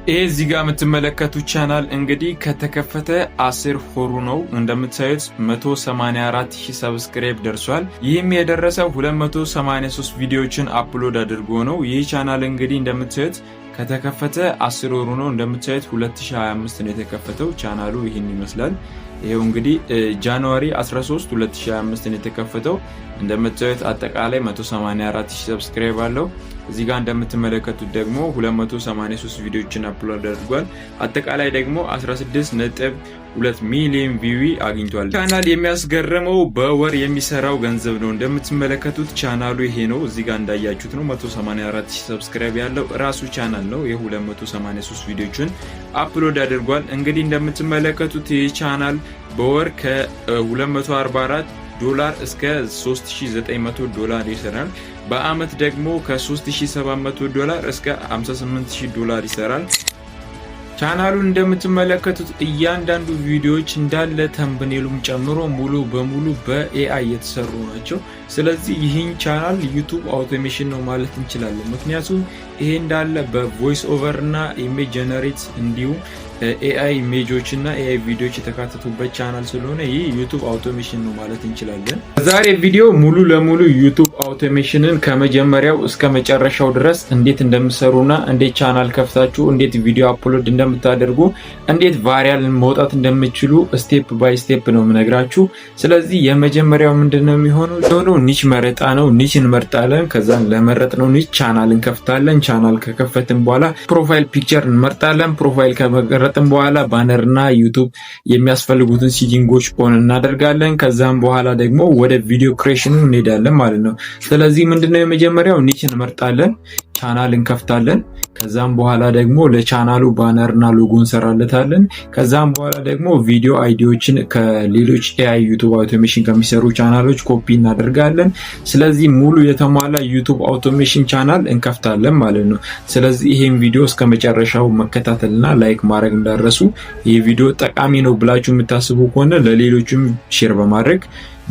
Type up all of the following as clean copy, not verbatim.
ይሄ እዚህ ጋር የምትመለከቱት ቻናል እንግዲህ ከተከፈተ 10 ወሩ ነው። እንደምታዩት 184000 ሰብስክራይብ ደርሷል። ይህም የደረሰው 283 ቪዲዮዎችን አፕሎድ አድርጎ ነው። ይህ ቻናል እንግዲህ እንደምታዩት ከተከፈተ 10 ወሩ ነው። እንደምታዩት 2025 ነው የተከፈተው። ቻናሉ ይህን ይመስላል። ይሄው እንግዲህ ጃንዋሪ 13 2025 ነው የተከፈተው። እንደምታዩት አጠቃላይ 184000 ሰብስክራይብ አለው። እዚህ ጋር እንደምትመለከቱት ደግሞ 283 ቪዲዮዎችን አፕሎድ አድርጓል። አጠቃላይ ደግሞ 16.2 ሚሊዮን ቪው አግኝቷል። ቻናል የሚያስገርመው በወር የሚሰራው ገንዘብ ነው። እንደምትመለከቱት ቻናሉ ይሄ ነው። እዚህ ጋር እንዳያችሁት ነው 184000 ሰብስክራይብ ያለው ራሱ ቻናል ነው። የ283 ቪዲዮዎችን አፕሎድ አድርጓል። እንግዲህ እንደምትመለከቱት ይህ ቻናል በወር ከ244 ዶላር እስከ $3900 ይሰራል። በአመት ደግሞ ከ3700 እስከ $58000 ይሰራል። ቻናሉን እንደምትመለከቱት እያንዳንዱ ቪዲዮዎች እንዳለ ተምብኔሉም ጨምሮ ሙሉ በሙሉ በኤአይ የተሰሩ ናቸው። ስለዚህ ይህን ቻናል ዩቲዩብ አውቶሜሽን ነው ማለት እንችላለን። ምክንያቱም ይሄ እንዳለ በቮይስ ኦቨር እና ኢሜጅ ጀነሬት እንዲሁም ኤአይ ኢሜጆች እና ኤአይ ቪዲዮዎች የተካተቱበት ቻናል ስለሆነ ይህ ዩቲዩብ አውቶሜሽን ነው ማለት እንችላለን። ዛሬ ቪዲዮ ሙሉ ለሙሉ ዩቲዩብ አውቶሜሽንን ከመጀመሪያው እስከ መጨረሻው ድረስ እንዴት እንደምትሰሩና እንዴት ቻናል ከፍታችሁ እንዴት ቪዲዮ አፕሎድ እንደምታደርጉ እንዴት ቫሪያል መውጣት እንደምትችሉ ስቴፕ ባይ ስቴፕ ነው የምነግራችሁ። ስለዚህ የመጀመሪያው ምንድነው የሚሆነው ኒች መረጣ ነው። ኒች እንመርጣለን። ከዛን ለመረጥነው ኒች ቻናል እንከፍታለን። ቻናል ከከፈትን በኋላ ፕሮፋይል ፒክቸር እንመርጣለን። ፕሮፋይል ከመረጥን በኋላ ባነር እና ዩቲዩብ የሚያስፈልጉትን ሴቲንጎች ኦን እናደርጋለን። ከዛም በኋላ ደግሞ ወደ ቪዲዮ ክሬሽኑ እንሄዳለን ማለት ነው። ስለዚህ ምንድነው የመጀመሪያው ኒች እንመርጣለን። ቻናል እንከፍታለን። ከዛም በኋላ ደግሞ ለቻናሉ ባነር እና ሎጎ እንሰራለታለን። ከዛም በኋላ ደግሞ ቪዲዮ አይዲዎችን ከሌሎች ኤአይ ዩቲዩብ አውቶሜሽን ከሚሰሩ ቻናሎች ኮፒ እናደርጋለን። ስለዚህ ሙሉ የተሟላ ዩቲዩብ አውቶሜሽን ቻናል እንከፍታለን ማለት ነው። ስለዚህ ይሄን ቪዲዮ እስከ መጨረሻው መከታተልና ላይክ ማድረግ እንዳረሱ። ይህ ቪዲዮ ጠቃሚ ነው ብላችሁ የምታስቡ ከሆነ ለሌሎችም ሼር በማድረግ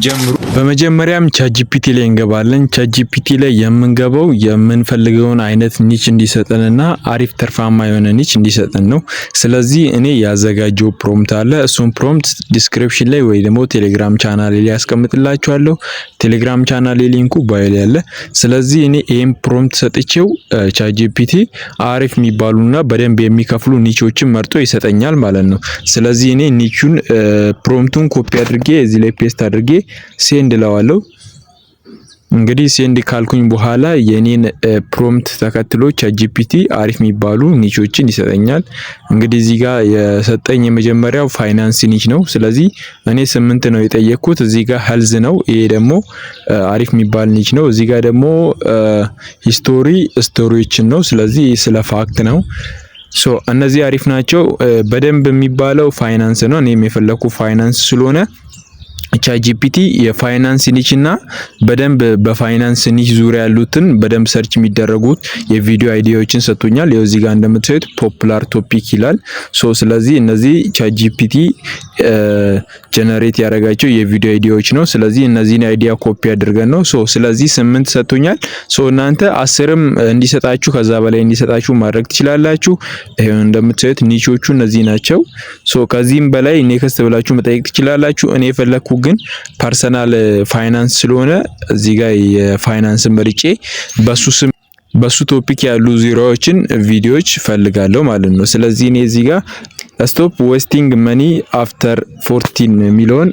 ጀምሩ። በመጀመሪያም ቻትጂፒቲ ላይ እንገባለን። ቻትጂፒቲ ላይ የምንገባው የምንፈልገውን አይነት ኒች እንዲሰጠንና አሪፍ ተርፋማ የሆነ ኒች እንዲሰጠን ነው። ስለዚህ እኔ ያዘጋጀው ፕሮምፕት አለ። እሱን ፕሮምፕት ዲስክሪፕሽን ላይ ወይ ደግሞ ቴሌግራም ቻናል ላይ ያስቀምጥላችኋለሁ። ቴሌግራም ቻናል ሊንኩ ባዮ ላይ አለ። ስለዚህ እኔ ይሄን ፕሮምፕት ሰጥቼው ቻትጂፒቲ አሪፍ የሚባሉና በደንብ የሚከፍሉ ኒቾችን መርጦ ይሰጠኛል ማለት ነው። ስለዚህ እኔ ኒቹን ፕሮምፕቱን ኮፒ አድርጌ እዚህ ላይ ፔስት አድርጌ ሴንድ ለዋለው። እንግዲህ ሴንድ ካልኩኝ በኋላ የኔን ፕሮምፕት ተከትሎ ቻትጂፒቲ አሪፍ የሚባሉ ኒቾችን ይሰጠኛል። እንግዲህ እዚህ ጋር የሰጠኝ የመጀመሪያው ፋይናንስ ኒች ነው። ስለዚህ እኔ 8 ነው የጠየቅኩት። እዚህ ጋር ሄልዝ ነው። ይሄ ደግሞ አሪፍ የሚባል ኒች ነው። እዚህ ጋር ደግሞ ስቶሪዎችን ነው። ስለዚህ ስለ ፋክት ነው። እነዚህ አሪፍ ናቸው። በደንብ የሚባለው ፋይናንስ ነው። እኔም የፈለኩ ፋይናንስ ስለሆነ ቻትጂፒቲ የፋይናንስ ኒች እና በደንብ በፋይናንስ ኒች ዙሪያ ያሉትን በደንብ ሰርች የሚደረጉት የቪዲዮ አይዲያዎችን ሰጥቶኛል። ያው እዚህ ጋር እንደምታዩት ፖፑላር ቶፒክ ይላል። ስለዚህ እነዚህ ቻትጂፒቲ ጀነሬት ያደረጋቸው የቪዲዮ አይዲያዎች ነው። ስለዚህ እነዚህን አይዲያ ኮፒ አድርገን ነው። ስለዚህ 8 ሰጥቶኛል። እናንተ 10ም እንዲሰጣችሁ ከዛ በላይ እንዲሰጣችሁ ማድረግ ትችላላችሁ። ይሄው እንደምታዩት ኒቾቹ እነዚህ ናቸው። ከዚህም በላይ ኔክስት ብላችሁ መጠየቅ ትችላላችሁ። እኔ የፈለኩ ግን ፐርሰናል ፋይናንስ ስለሆነ እዚህ ጋር የፋይናንስ መርጬ በሱ ቶፒክ ያሉ ዜሮዎችን ቪዲዮዎች ፈልጋለሁ ማለት ነው። ስለዚህ እኔ እዚህ ጋር ስቶፕ ዌስቲንግ መኒ አፍተር 14 የሚለውን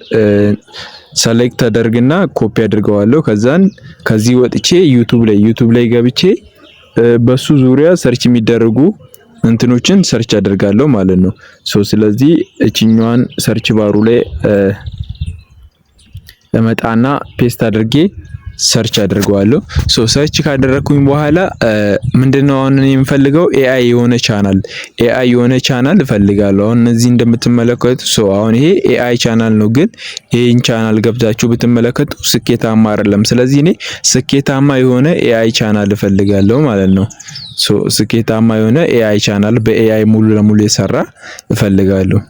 ሰሌክት አደርግና ኮፒ አድርገዋለሁ። ከዛን ከዚህ ወጥቼ ዩቲዩብ ላይ ገብቼ በሱ ዙሪያ ሰርች የሚደረጉ እንትኖችን ሰርች አደርጋለሁ ማለት ነው። ስለዚህ እቺኛዋን ሰርች ባሩ ላይ ለመጣና ፔስት አድርጌ ሰርች አድርገዋለሁ። ሰርች ካደረኩኝ በኋላ ምንድነው አሁን የምፈልገው ኤአይ የሆነ ቻናል እፈልጋለሁ። አሁን እዚህ እንደምትመለከቱት አሁን ይሄ ኤአይ ቻናል ነው፣ ግን ይሄን ቻናል ገብታችሁ ብትመለከቱ ስኬታማ አይደለም። ስለዚህ እኔ ስኬታማ የሆነ ኤአይ ቻናል እፈልጋለሁ ማለት ነው። ስኬታማ የሆነ ኤአይ ቻናል በኤአይ ሙሉ ለሙሉ የሰራ እፈልጋለሁ።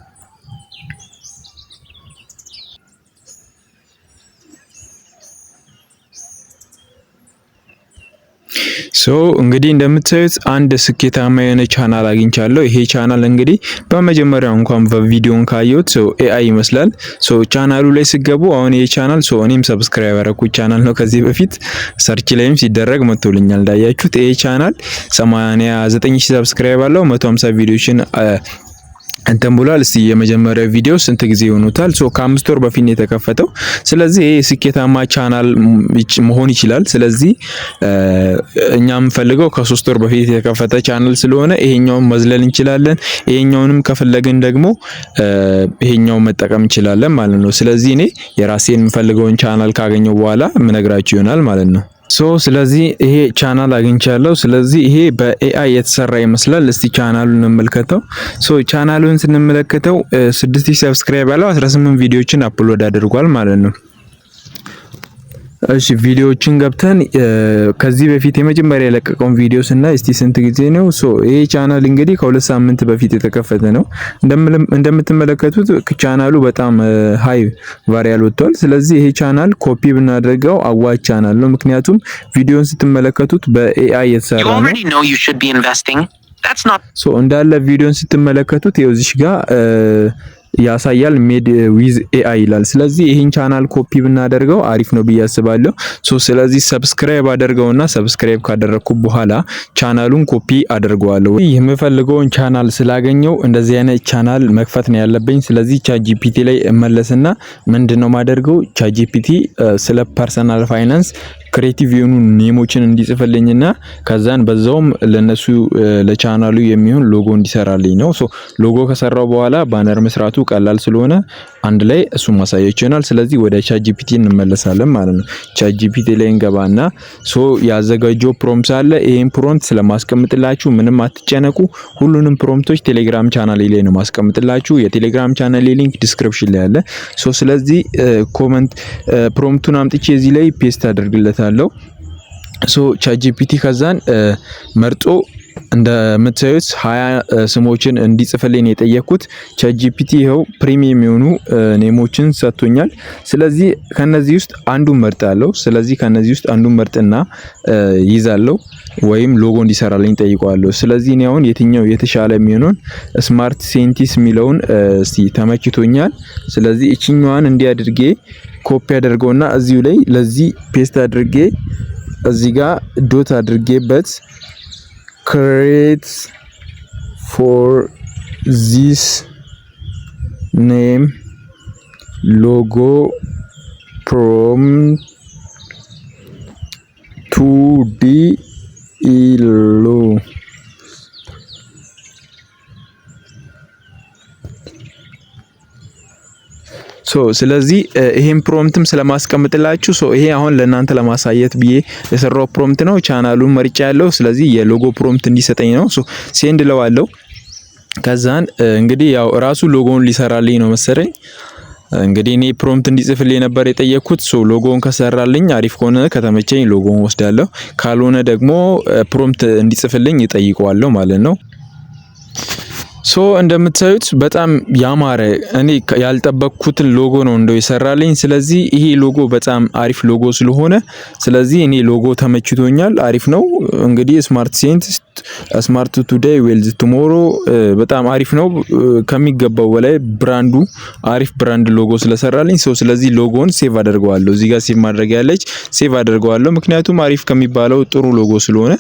እንግዲህ እንደምታዩት አንድ ስኬታማ የሆነ ቻናል አግኝቻለሁ። ይሄ ቻናል እንግዲህ በመጀመሪያው እንኳን በቪዲዮን ካየሁት ኤአይ ይመስላል። ቻናሉ ላይ ሲገቡ አሁን ይሄ ቻናል እኔም ሰብስክራይብ ያደረኩት ቻናል ነው። ከዚህ በፊት ሰርች ላይም ሲደረግ መጥቶልኛል እንዳያችሁት። ይሄ ቻናል 89000 ሰብስክራይብ አለው። 150 ቪዲዮችን እንትን ብሏል። እስቲ የመጀመሪያው ቪዲዮ ስንት ጊዜ ሆኖታል? ከ5 ወር በፊት ነው የተከፈተው። ስለዚህ ይሄ ስኬታማ ቻናል መሆን ይችላል። ስለዚህ እኛ የምንፈልገው ከ3 ወር በፊት የተከፈተ ቻናል ስለሆነ ይሄኛውን መዝለል እንችላለን። ይሄኛውንም ከፈለግን ደግሞ ይሄኛውን መጠቀም እንችላለን ማለት ነው። ስለዚህ እኔ የራሴን የምፈልገውን ቻናል ካገኘው በኋላ ምነግራችሁ ይሆናል ማለት ነው። ስለዚህ ይሄ ቻናል አግኝቻለሁ። ስለዚህ ይሄ በኤአይ የተሰራ ይመስላል። እስቲ ቻናሉን እንመልከተው። ቻናሉን ስንመለከተው 6000 ሰብስክራይብ ያለው 18 ቪዲዮዎችን አፕሎድ አድርጓል ማለት ነው። እሺ ቪዲዮዎችን ገብተን ከዚህ በፊት የመጀመሪያ የለቀቀውን ቪዲዮ ስናይ እስቲ ስንት ጊዜ ነው? ይሄ ቻናል እንግዲህ ከ2 ሳምንት በፊት የተከፈተ ነው። እንደምትመለከቱት ቻናሉ በጣም ሃይ ቫሪያል ወጥቷል። ስለዚህ ይሄ ቻናል ኮፒ ብናደርገው አዋጭ ቻናል ነው። ምክንያቱም ቪዲዮን ስትመለከቱት በኤአይ የተሰራ ነው። እንዳለ ቪዲዮን ስትመለከቱት ይኸው እዚህ ጋር ያሳያል ሜድ ዊዝ ኤአይ ይላል። ስለዚህ ይሄን ቻናል ኮፒ ብናደርገው አሪፍ ነው ብዬ አስባለሁ። ስለዚህ ሰብስክራይብ አደርገውና ሰብስክራይብ ካደረኩ በኋላ ቻናሉን ኮፒ አደርገዋለሁ። የምፈልገውን ቻናል ስላገኘው እንደዚህ አይነት ቻናል መክፈት ነው ያለብኝ። ስለዚህ ቻትጂፒቲ ላይ እመለስና ምንድነው ማደርገው ቻትጂፒቲ ስለ ፐርሰናል ፋይናንስ ክሬቲቭ የሆኑ ኔሞችን እንዲጽፍልኝና ከዛን በዛውም ለነሱ ለቻናሉ የሚሆን ሎጎ እንዲሰራልኝ ነው። ሎጎ ከሰራው በኋላ ባነር መስራቱ ቀላል ስለሆነ አንድ ላይ እሱ ማሳየት ይችላል። ስለዚህ ወደ ቻትጂፒቲ እንመለሳለን ማለት ነው። ቻትጂፒቲ ላይ እንገባና ያዘጋጀው ፕሮምፕት አለ። ይሄን ፕሮምፕት ስለማስቀምጥላችሁ ምንም አትጨነቁ። ሁሉንም ፕሮምፕቶች ቴሌግራም ቻናሌ ላይ ነው ማስቀምጥላችሁ። የቴሌግራም ቻናሌ ሊንክ ዲስክሪፕሽን ላይ አለ። ስለዚህ ኮመንት ፕሮምፕቱን አምጥቼ እዚህ ላይ ፔስት አደርግለታለሁ። ቻትጂፒቲ ከዛን መርጦ እንደምታዩት 20 ስሞችን እንዲጽፍልኝ የጠየኩት ቻትጂፒቲ ይኸው ፕሪሚየም የሆኑ ኔሞችን ሰጥቶኛል። ስለዚህ ከነዚህ ውስጥ አንዱን መርጣለሁ። ስለዚህ ከነዚህ ውስጥ አንዱን መርጥና ይዛለሁ ወይም ሎጎ እንዲሰራልኝ ጠይቀዋለሁ። ስለዚህ እኔ አሁን የትኛው የተሻለ የሚሆነውን ስማርት ሴንቲስ የሚለውን እስቲ ተመችቶኛል። ስለዚህ እቺኛዋን እንዲያድርጌ ኮፒ አድርገውና እዚሁ ላይ ለዚህ ፔስት አድርጌ እዚህ ጋር ዶት አድርጌበት create for this name logo prompt 2D ilo ስለዚህ ይሄን ፕሮምፕትም ስለማስቀምጥላችሁ ይሄ አሁን ለእናንተ ለማሳየት ብዬ የሰራው ፕሮምፕት ነው። ቻናሉን መርጫ ያለው ስለዚህ የሎጎ ፕሮምፕት እንዲሰጠኝ ነው። ሴንድ ለዋለው ከዛን እንግዲህ ያው ራሱ ሎጎውን ሊሰራልኝ ነው መሰለኝ። እንግዲህ እኔ ፕሮምፕት እንዲጽፍልኝ ነበር የጠየኩት። ሎጎውን ከሰራልኝ አሪፍ ከሆነ ከተመቸኝ ሎጎውን ወስዳለሁ፣ ካልሆነ ደግሞ ፕሮምፕት እንዲጽፍልኝ ይጠይቀዋለሁ ማለት ነው። እንደምታዩት በጣም ያማረ እኔ ያልጠበቅኩትን ሎጎ ነው እንደው ይሰራልኝ። ስለዚህ ይሄ ሎጎ በጣም አሪፍ ሎጎ ስለሆነ ስለዚህ እኔ ሎጎ ተመችቶኛል፣ አሪፍ ነው። እንግዲህ ስማርት ሴንቲስ ስማርት ቱዴይ ዌልዝ ቱሞሮ በጣም አሪፍ ነው ከሚገባው በላይ ብራንዱ አሪፍ ብራንድ ሎጎ ስለሰራልኝ ስለዚህ ሎጎውን ሴቭ አደርገዋለሁ። እዚህ ጋር ሴቭ ማድረግ ያለች ሴቭ አደርገዋለሁ፣ ምክንያቱም አሪፍ ከሚባለው ጥሩ ሎጎ ስለሆነ።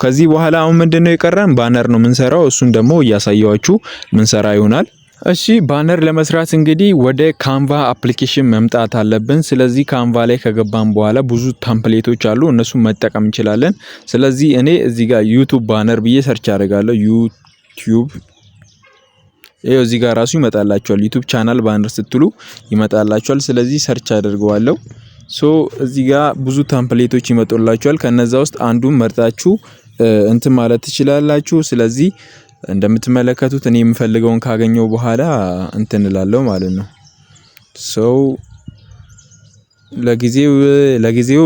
ከዚህ በኋላ አሁን ምንድነው የቀረን? ባነር ነው የምንሰራው። እሱን ደግሞ እያሳያችሁ ምንሰራ ይሆናል። እሺ ባነር ለመስራት እንግዲህ ወደ ካንቫ አፕሊኬሽን መምጣት አለብን። ስለዚህ ካንቫ ላይ ከገባን በኋላ ብዙ ቴምፕሌቶች አሉ፣ እነሱን መጠቀም እንችላለን። ስለዚህ እኔ እዚህ ጋር ዩቲዩብ ባነር ብዬ ሰርች አደርጋለሁ። ዩቲዩብ ይሄው እዚህ ጋር ራሱ ይመጣላችኋል። ዩቲዩብ ቻናል ባነር ስትሉ ይመጣላችኋል። ስለዚህ ሰርች አድርገዋለሁ። እዚህ ጋር ብዙ ቴምፕሌቶች ይመጡላችኋል። ከነዛ ውስጥ አንዱን መርጣችሁ እንትን ማለት ትችላላችሁ። ስለዚህ እንደምትመለከቱት እኔ የምፈልገውን ካገኘው በኋላ እንትን እላለሁ ማለት ነው። ለጊዜው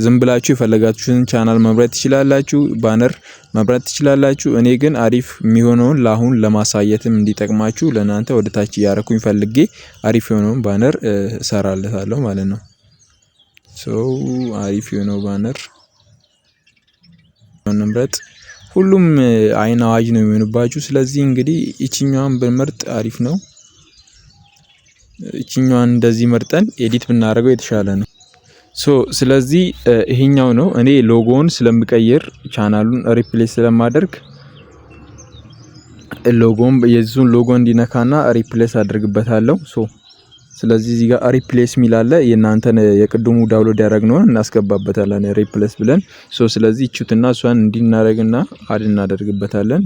ዝም ብላችሁ የፈለጋችሁን ቻናል መምረጥ ትችላላችሁ፣ ባነር መምረጥ ትችላላችሁ። እኔ ግን አሪፍ የሚሆነውን ለአሁን ለማሳየትም እንዲጠቅማችሁ ለናንተ ወደ ታች እያረኩኝ ፈልጌ አሪፍ የሆነውን ባነር እሰራለታለሁ ማለት ነው። አሪፍ የሆነው ባነር እንምረጥ። ሁሉም አይን አዋጅ ነው የሚሆንባችሁ። ስለዚህ እንግዲህ እቺኛዋን ብንመርጥ አሪፍ ነው። እቺኛዋን እንደዚህ መርጠን ኤዲት ብናደርገው የተሻለ ነው። ስለዚህ ይሄኛው ነው። እኔ ሎጎውን ስለምቀይር ቻናሉን ሪፕሌስ ስለማደርግ ሎጎውን የዚሁን ሎጎ እንዲነካና ሪፕሌስ አድርግበታለሁ። ስለዚህ እዚህ ጋር ሪፕሌስ ሚል አለ። የእናንተን የቅድሙ ዳውንሎድ ያደረግነውን እናስገባበታለን ሪፕሌስ ብለን። ስለዚህ እቺቱና እሷን እንዲናረግና አድ እናደርግበታለን።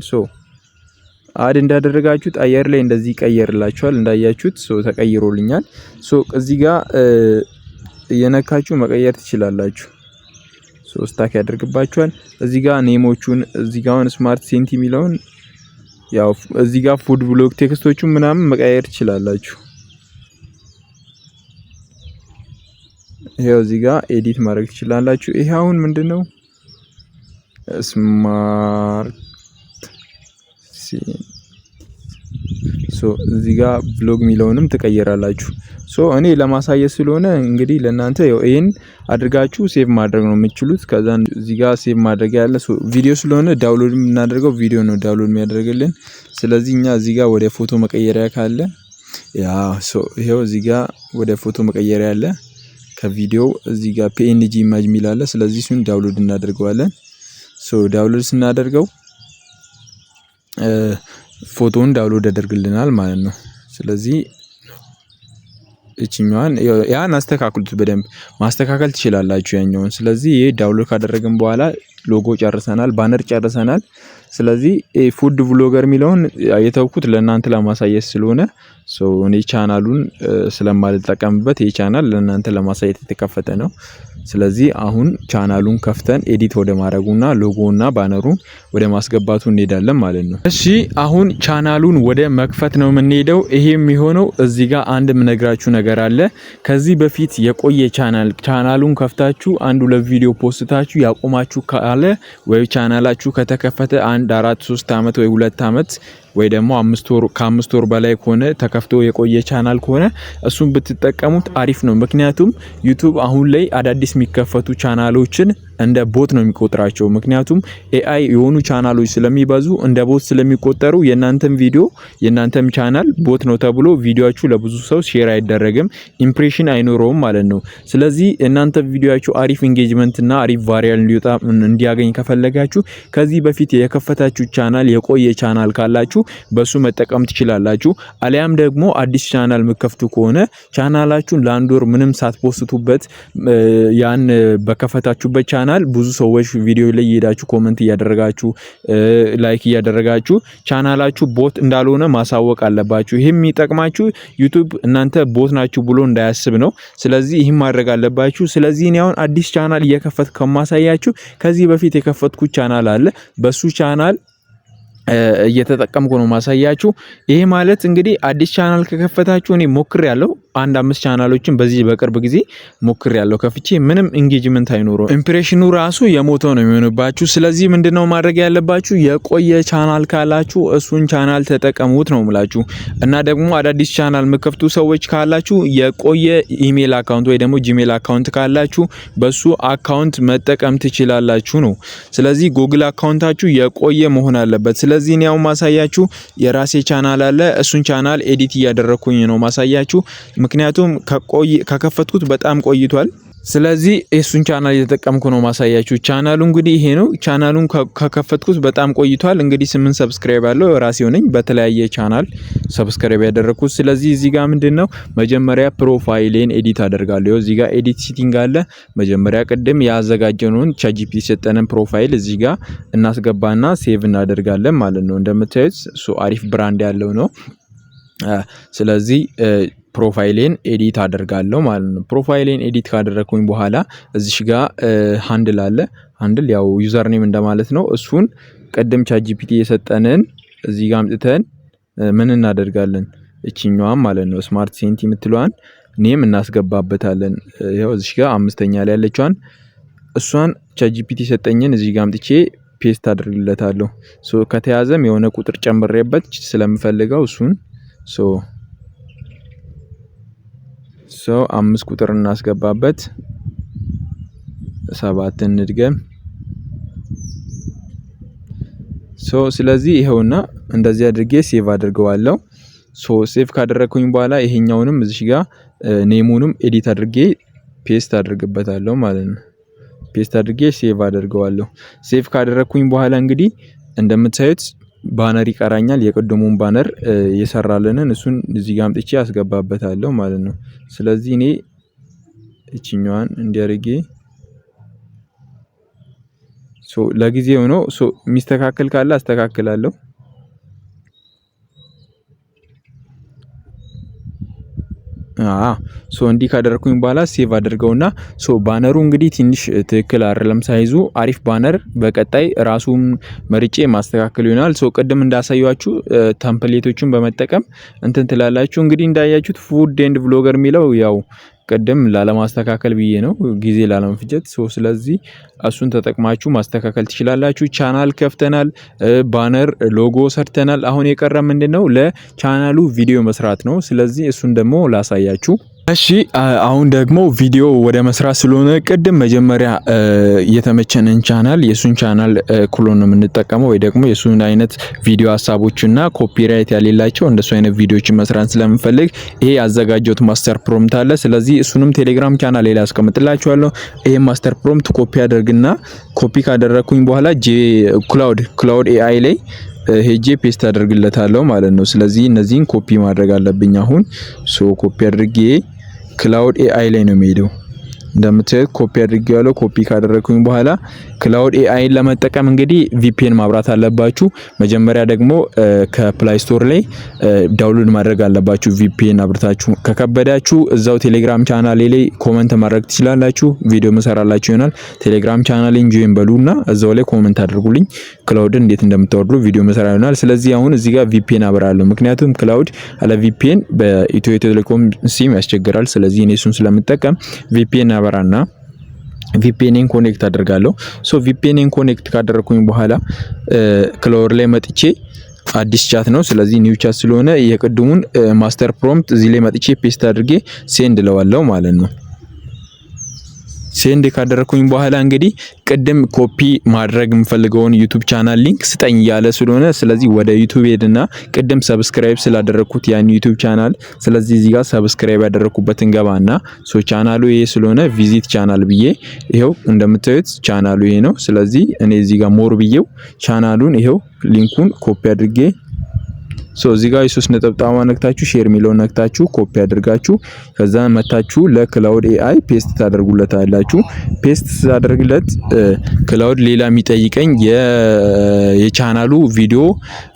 አድ እንዳደረጋችሁት አየር ላይ እንደዚህ ይቀየርላችኋል። እንዳያችሁት ተቀይሮልኛል። እዚህ ጋር የነካችሁ መቀየር ትችላላችሁ። ስታክ ያደርግባችኋል። እዚህ ጋር ኔሞቹን እዚህ ጋር ስማርት ሴንቲ ሚለውን ያው እዚህ ጋር ፉድ ብሎግ ቴክስቶቹን ምናምን መቀየር ትችላላችሁ። ይሄው እዚህ ጋር ኤዲት ማድረግ ትችላላችሁ። ይሄ አሁን ምንድነው ስማርት እዚህ ጋር ብሎግ ሚለውንም ትቀየራላችሁ። እኔ ለማሳየት ስለሆነ እንግዲህ ለእናንተ ይሄን አድርጋችሁ ሴቭ ማድረግ ነው የምትችሉት። ከዛ እዚህ ጋር ሴቭ ማድረግ ያለ ቪዲዮ ስለሆነ ዳውንሎድ የምናደርገው ቪዲዮ ነው ዳውንሎድ የሚያደርግልን። ስለዚህ እኛ እዚህ ጋር ወደ ፎቶ መቀየሪያ ካለ ይሄው እዚህ ጋር ወደ ፎቶ መቀየሪያ አለ። ከቪዲዮ እዚህ ጋር PNG ኢሜጅ ሚል አለ። ስለዚህ እሱን ዳውንሎድ እናደርገዋለን። ዳውንሎድ ስናደርገው ፎቶውን ዳውንሎድ ያደርግልናል ማለት ነው። ስለዚህ እቺኛዋን ያን አስተካክሉት፣ በደንብ ማስተካከል ትችላላችሁ ያኛውን። ስለዚህ ይሄ ዳውንሎድ ካደረግን በኋላ ሎጎ ጨርሰናል፣ ባነር ጨርሰናል። ስለዚህ ፉድ ብሎገር ሚለውን የተውኩት ለእናንተ ለማሳየት ስለሆነ እኔ ቻናሉን ስለማልጠቀምበት ይሄ ቻናል ለእናንተ ለማሳየት የተከፈተ ነው። ስለዚህ አሁን ቻናሉን ከፍተን ኤዲት ወደ ማድረጉና ሎጎና ባነሩን ወደ ማስገባቱ እንሄዳለን ማለት ነው። እሺ አሁን ቻናሉን ወደ መክፈት ነው የምንሄደው። ይሄ የሚሆነው እዚህ ጋር አንድ የምነግራችሁ ነገር አለ። ከዚህ በፊት የቆየ ቻናሉን ከፍታችሁ አንድ ሁለት ቪዲዮ ፖስታችሁ ያቆማችሁ ካለ ወይ ቻናላችሁ ከተከፈተ 1 4 3 አመት ወይ 2 አመት ወይ ደግሞ 5 ወር ከ5 ወር በላይ ከሆነ ተከፍቶ የቆየ ቻናል ከሆነ እሱን ብትጠቀሙት አሪፍ ነው። ምክንያቱም ዩቲዩብ አሁን ላይ አዳዲስ የሚከፈቱ ቻናሎችን እንደ ቦት ነው የሚቆጥራቸው። ምክንያቱም AI የሆኑ ቻናሎች ስለሚበዙ እንደ ቦት ስለሚቆጠሩ የናንተም ቪዲዮ የናንተም ቻናል ቦት ነው ተብሎ ቪዲዮአችሁ ለብዙ ሰው ሼር አይደረግም፣ ኢምፕሬሽን አይኖረውም ማለት ነው። ስለዚህ እናንተ ቪዲዮአችሁ አሪፍ ኢንጌጅመንት እና አሪፍ ቫይራል እንዲያገኝ ከፈለጋችሁ ከዚህ በፊት የከፈታችሁ ቻናል የቆየ ቻናል ካላችሁ በሱ መጠቀም ትችላላችሁ። አሊያም ደግሞ አዲስ ቻናል መከፍቱ ከሆነ ቻናላችሁን ለአንድ ወር ምንም ሳትፖስቱበት ያን በከፈታችሁበት ቻናል ብዙ ሰዎች ቪዲዮ ላይ እየሄዳችሁ ኮሜንት እያደረጋችሁ ላይክ እያደረጋችሁ ቻናላችሁ ቦት እንዳልሆነ ማሳወቅ አለባችሁ። ይሄም የሚጠቅማችሁ ዩቲዩብ እናንተ ቦት ናችሁ ብሎ እንዳያስብ ነው። ስለዚህ ይሄን ማድረግ አለባችሁ። ስለዚህ እኔ አሁን አዲስ ቻናል እየከፈትኩ ከማሳያችሁ ከዚህ በፊት የከፈትኩት ቻናል አለ። በሱ ቻናል እየተጠቀምኩ ነው ማሳያችሁ። ይሄ ማለት እንግዲህ አዲስ ቻናል ከከፈታችሁ እኔ ሞክሬያለሁ። 5 ቻናሎችን በዚህ በቅርብ ጊዜ ሞክሬያለሁ ከፍቼ ምንም ኢንጌጅመንት አይኖረው፣ ኢምፕሬሽኑ ራሱ የሞተው ነው የሚሆንባችሁ። ስለዚህ ምንድነው ማድረግ ያለባችሁ? የቆየ ቻናል ካላችሁ እሱን ቻናል ተጠቀሙት ነው የምላችሁ። እና ደግሞ አዳዲስ ቻናል መከፍቱ ሰዎች ካላችሁ የቆየ ኢሜል አካውንት ወይ ደግሞ ጂሜል አካውንት ካላችሁ በሱ አካውንት መጠቀም ትችላላችሁ ነው። ስለዚህ ጉግል አካውንታችሁ የቆየ መሆን አለበት። ስለዚህ እኔ ያው ማሳያችሁ የራሴ ቻናል አለ። እሱን ቻናል ኤዲት እያደረኩኝ ነው ማሳያችሁ። ምክንያቱም ከከፈትኩት በጣም ቆይቷል። ስለዚህ እሱን ቻናል እየተጠቀምኩ ነው ማሳያችሁ። ቻናሉ እንግዲህ ይሄ ነው። ቻናሉን ከከፈትኩት በጣም ቆይቷል። እንግዲህ 8 ሰብስክራይብ አለው ራሴው ነኝ በተለያየ ቻናል ሰብስክራይብ ያደረኩት። ስለዚህ እዚህ ጋር ምንድነው መጀመሪያ ፕሮፋይሌን ኤዲት አደርጋለሁ። እዚህ ጋር ኤዲት ሴቲንግ አለ። መጀመሪያ ቅድም ያዘጋጀነውን ChatGPT የሰጠንን ፕሮፋይል እዚህ ጋር እናስገባና ሴቭ እናደርጋለን ማለት ነው። እንደምታዩት አሪፍ ብራንድ ያለው ነው። ስለዚህ ፕሮፋይሌን ኤዲት አደርጋለሁ ማለት ነው። ፕሮፋይሌን ኤዲት ካደረኩኝ በኋላ እዚህ ጋር ሃንድል አለ። ሃንድል ያው ዩዘር ኔም እንደማለት ነው። እሱን ቀደም ChatGPT የሰጠንን እዚህ ጋር አምጥተን ምን እናደርጋለን? እቺኛዋን ማለት ነው ስማርት ሴንቲ የምትለዋን ኔም እናስገባበታለን። ያው እዚህ ጋር 5ኛ ላይ ያለችዋን እሷን ChatGPT የሰጠኝን እዚህ ጋር አምጥቼ ፔስት አድርግለታለሁ። ከተያዘም የሆነ ቁጥር ጨምሬበት ስለምፈልገው እሱን 5 ቁጥር እናስገባበት። 7 እንድገም ስለዚህ ይሄውና እንደዚህ አድርጌ ሴቭ አድርገዋለሁ። ሴቭ ካደረኩኝ በኋላ ይሄኛውንም እዚህ ጋር ኔሙንም ኤዲት አድርጌ ፔስት አድርግበታለሁ ማለት ነው። ፔስት አድርጌ ሴቭ አድርገዋለሁ። ሴቭ ካደረኩኝ በኋላ እንግዲህ እንደምታዩት ባነር ይቀራኛል። የቅድሙን ባነር የሰራልንን እሱን እዚህ ጋር አምጥቼ አስገባበታለሁ ማለት ነው። ስለዚህ እኔ እቺኛዋን እንዲያርጌ ለጊዜው ነው ሚስተካከል ካለ አስተካክላለሁ። እንዲህ ካደረኩኝ በኋላ ሴቭ አድርገውና ባነሩ እንግዲህ ትንሽ ትክክል አይደለም ሳይዙ። አሪፍ ባነር በቀጣይ ራሱን መርጬ ማስተካከል ይሆናል። ቅድም እንዳሳያችሁ ተምፕሌቶችን በመጠቀም እንትን ትላላችሁ። እንግዲህ እንዳያችሁት ፉድ ኤንድ ቭሎገር የሚለው ያው ቅድም ላለማስተካከል ብዬ ነው ጊዜ ላለመፍጀት። ስለዚህ እሱን ተጠቅማችሁ ማስተካከል ትችላላችሁ። ቻናል ከፍተናል፣ ባነር ሎጎ ሰርተናል። አሁን የቀረ ምንድነው ለቻናሉ ቪዲዮ መስራት ነው። ስለዚህ እሱን ደግሞ ላሳያችሁ። እሺ አሁን ደግሞ ቪዲዮ ወደ መስራት ስለሆነ ቅድም መጀመሪያ የተመቸንን ቻናል የሱን ቻናል ክሎን ነው የምንጠቀመው፣ ወይ ደግሞ የሱን አይነት ቪዲዮ ሀሳቦችና ኮፒራይት ያሌላቸው እንደሱ አይነት ቪዲዮዎችን መስራት ስለምፈልግ ይሄ ያዘጋጀሁት ማስተር ፕሮምፕት አለ። ስለዚህ እሱንም ቴሌግራም ቻናል ላይ አስቀምጥላችኋለሁ። ይሄ ማስተር ፕሮምፕት ኮፒ አደርግና ኮፒ ካደረኩኝ በኋላ ክላውድ ኤአይ ላይ ሄጄ ፔስት አደርግለታለሁ ማለት ነው። ስለዚህ እነዚህን ኮፒ ማድረግ አለብኝ። አሁን ኮፒ አድርጌ ክላውድ ኤአይ ላይ ነው የሚሄደው። እንደምታዩት ኮፒ አድርጌዋለሁ። ኮፒ ካደረኩኝ በኋላ ክላውድ ኤአይን ለመጠቀም እንግዲህ ቪፒኤን ማብራት አለባችሁ። መጀመሪያ ደግሞ ከፕላይ ስቶር ላይ ዳውንሎድ ማድረግ አለባችሁ። ቪፒኤን አብርታችሁ ከከበዳችሁ እዛው ቴሌግራም ቻናሌ ላይ ኮመንት ማድረግ ትችላላችሁ። ቪዲዮ መሰራላችሁ ይሆናል። ቴሌግራም ቻናሌን ጆይን በሉና እዛው ላይ ኮመንት አድርጉልኝ። ክላውድን እንዴት እንደምታወርዱ ቪዲዮ መሰራ ይሆናል። ስለዚህ አሁን እዚህ ጋር ቪፒኤን አብራለሁ። ምክንያቱም ክላውድ አለ ቪፒኤን በኢትዮ ቴሌኮም ሲም ያስቸግራል። ስለዚህ እኔ እሱን ስለምጠቀም ቪፒኤን አበራና ቪፒኤንን ኮኔክት አደርጋለሁ። ቪፒኤንን ኮኔክት ካደረኩኝ በኋላ ክላውድ ላይ መጥቼ አዲስ ቻት ነው። ስለዚህ ኒው ቻት ስለሆነ የቅድሙን ማስተር ፕሮምፕት እዚህ ላይ መጥቼ ፔስት አድርጌ ሴንድ ለዋለው ማለት ነው። ሴንድ ካደረኩኝ በኋላ እንግዲህ ቅድም ኮፒ ማድረግ የምፈልገውን ዩቲዩብ ቻናል ሊንክ ስጠኝ እያለ ስለሆነ ስለዚህ ወደ ዩቲዩብ ሄድና ቅድም ሰብስክራይብ ስላደረኩት ያን ዩቲዩብ ቻናል ስለዚህ እዚህ ጋር ሰብስክራይብ ያደረኩበትን ገባና ቻናሉ ይሄ ስለሆነ ቪዚት ቻናል ብዬ ይሄው እንደምታዩት ቻናሉ ይሄ ነው። ስለዚህ እኔ እዚህ ጋር ሞር ብዬው ቻናሉን ይሄው ሊንኩን ኮፒ አድርጌ እዚህ ጋር የሶስት ነጥብጣማ ነክታችሁ ሼር ሚለውን ነክታችሁ ኮፒ አድርጋችሁ ከዛ መታችሁ ለክላውድ ኤአይ ፔስት ታደርጉለታላችሁ። ፔስት ታደርግለት ክላውድ ሌላ የሚጠይቀኝ የቻናሉ ቪዲዮ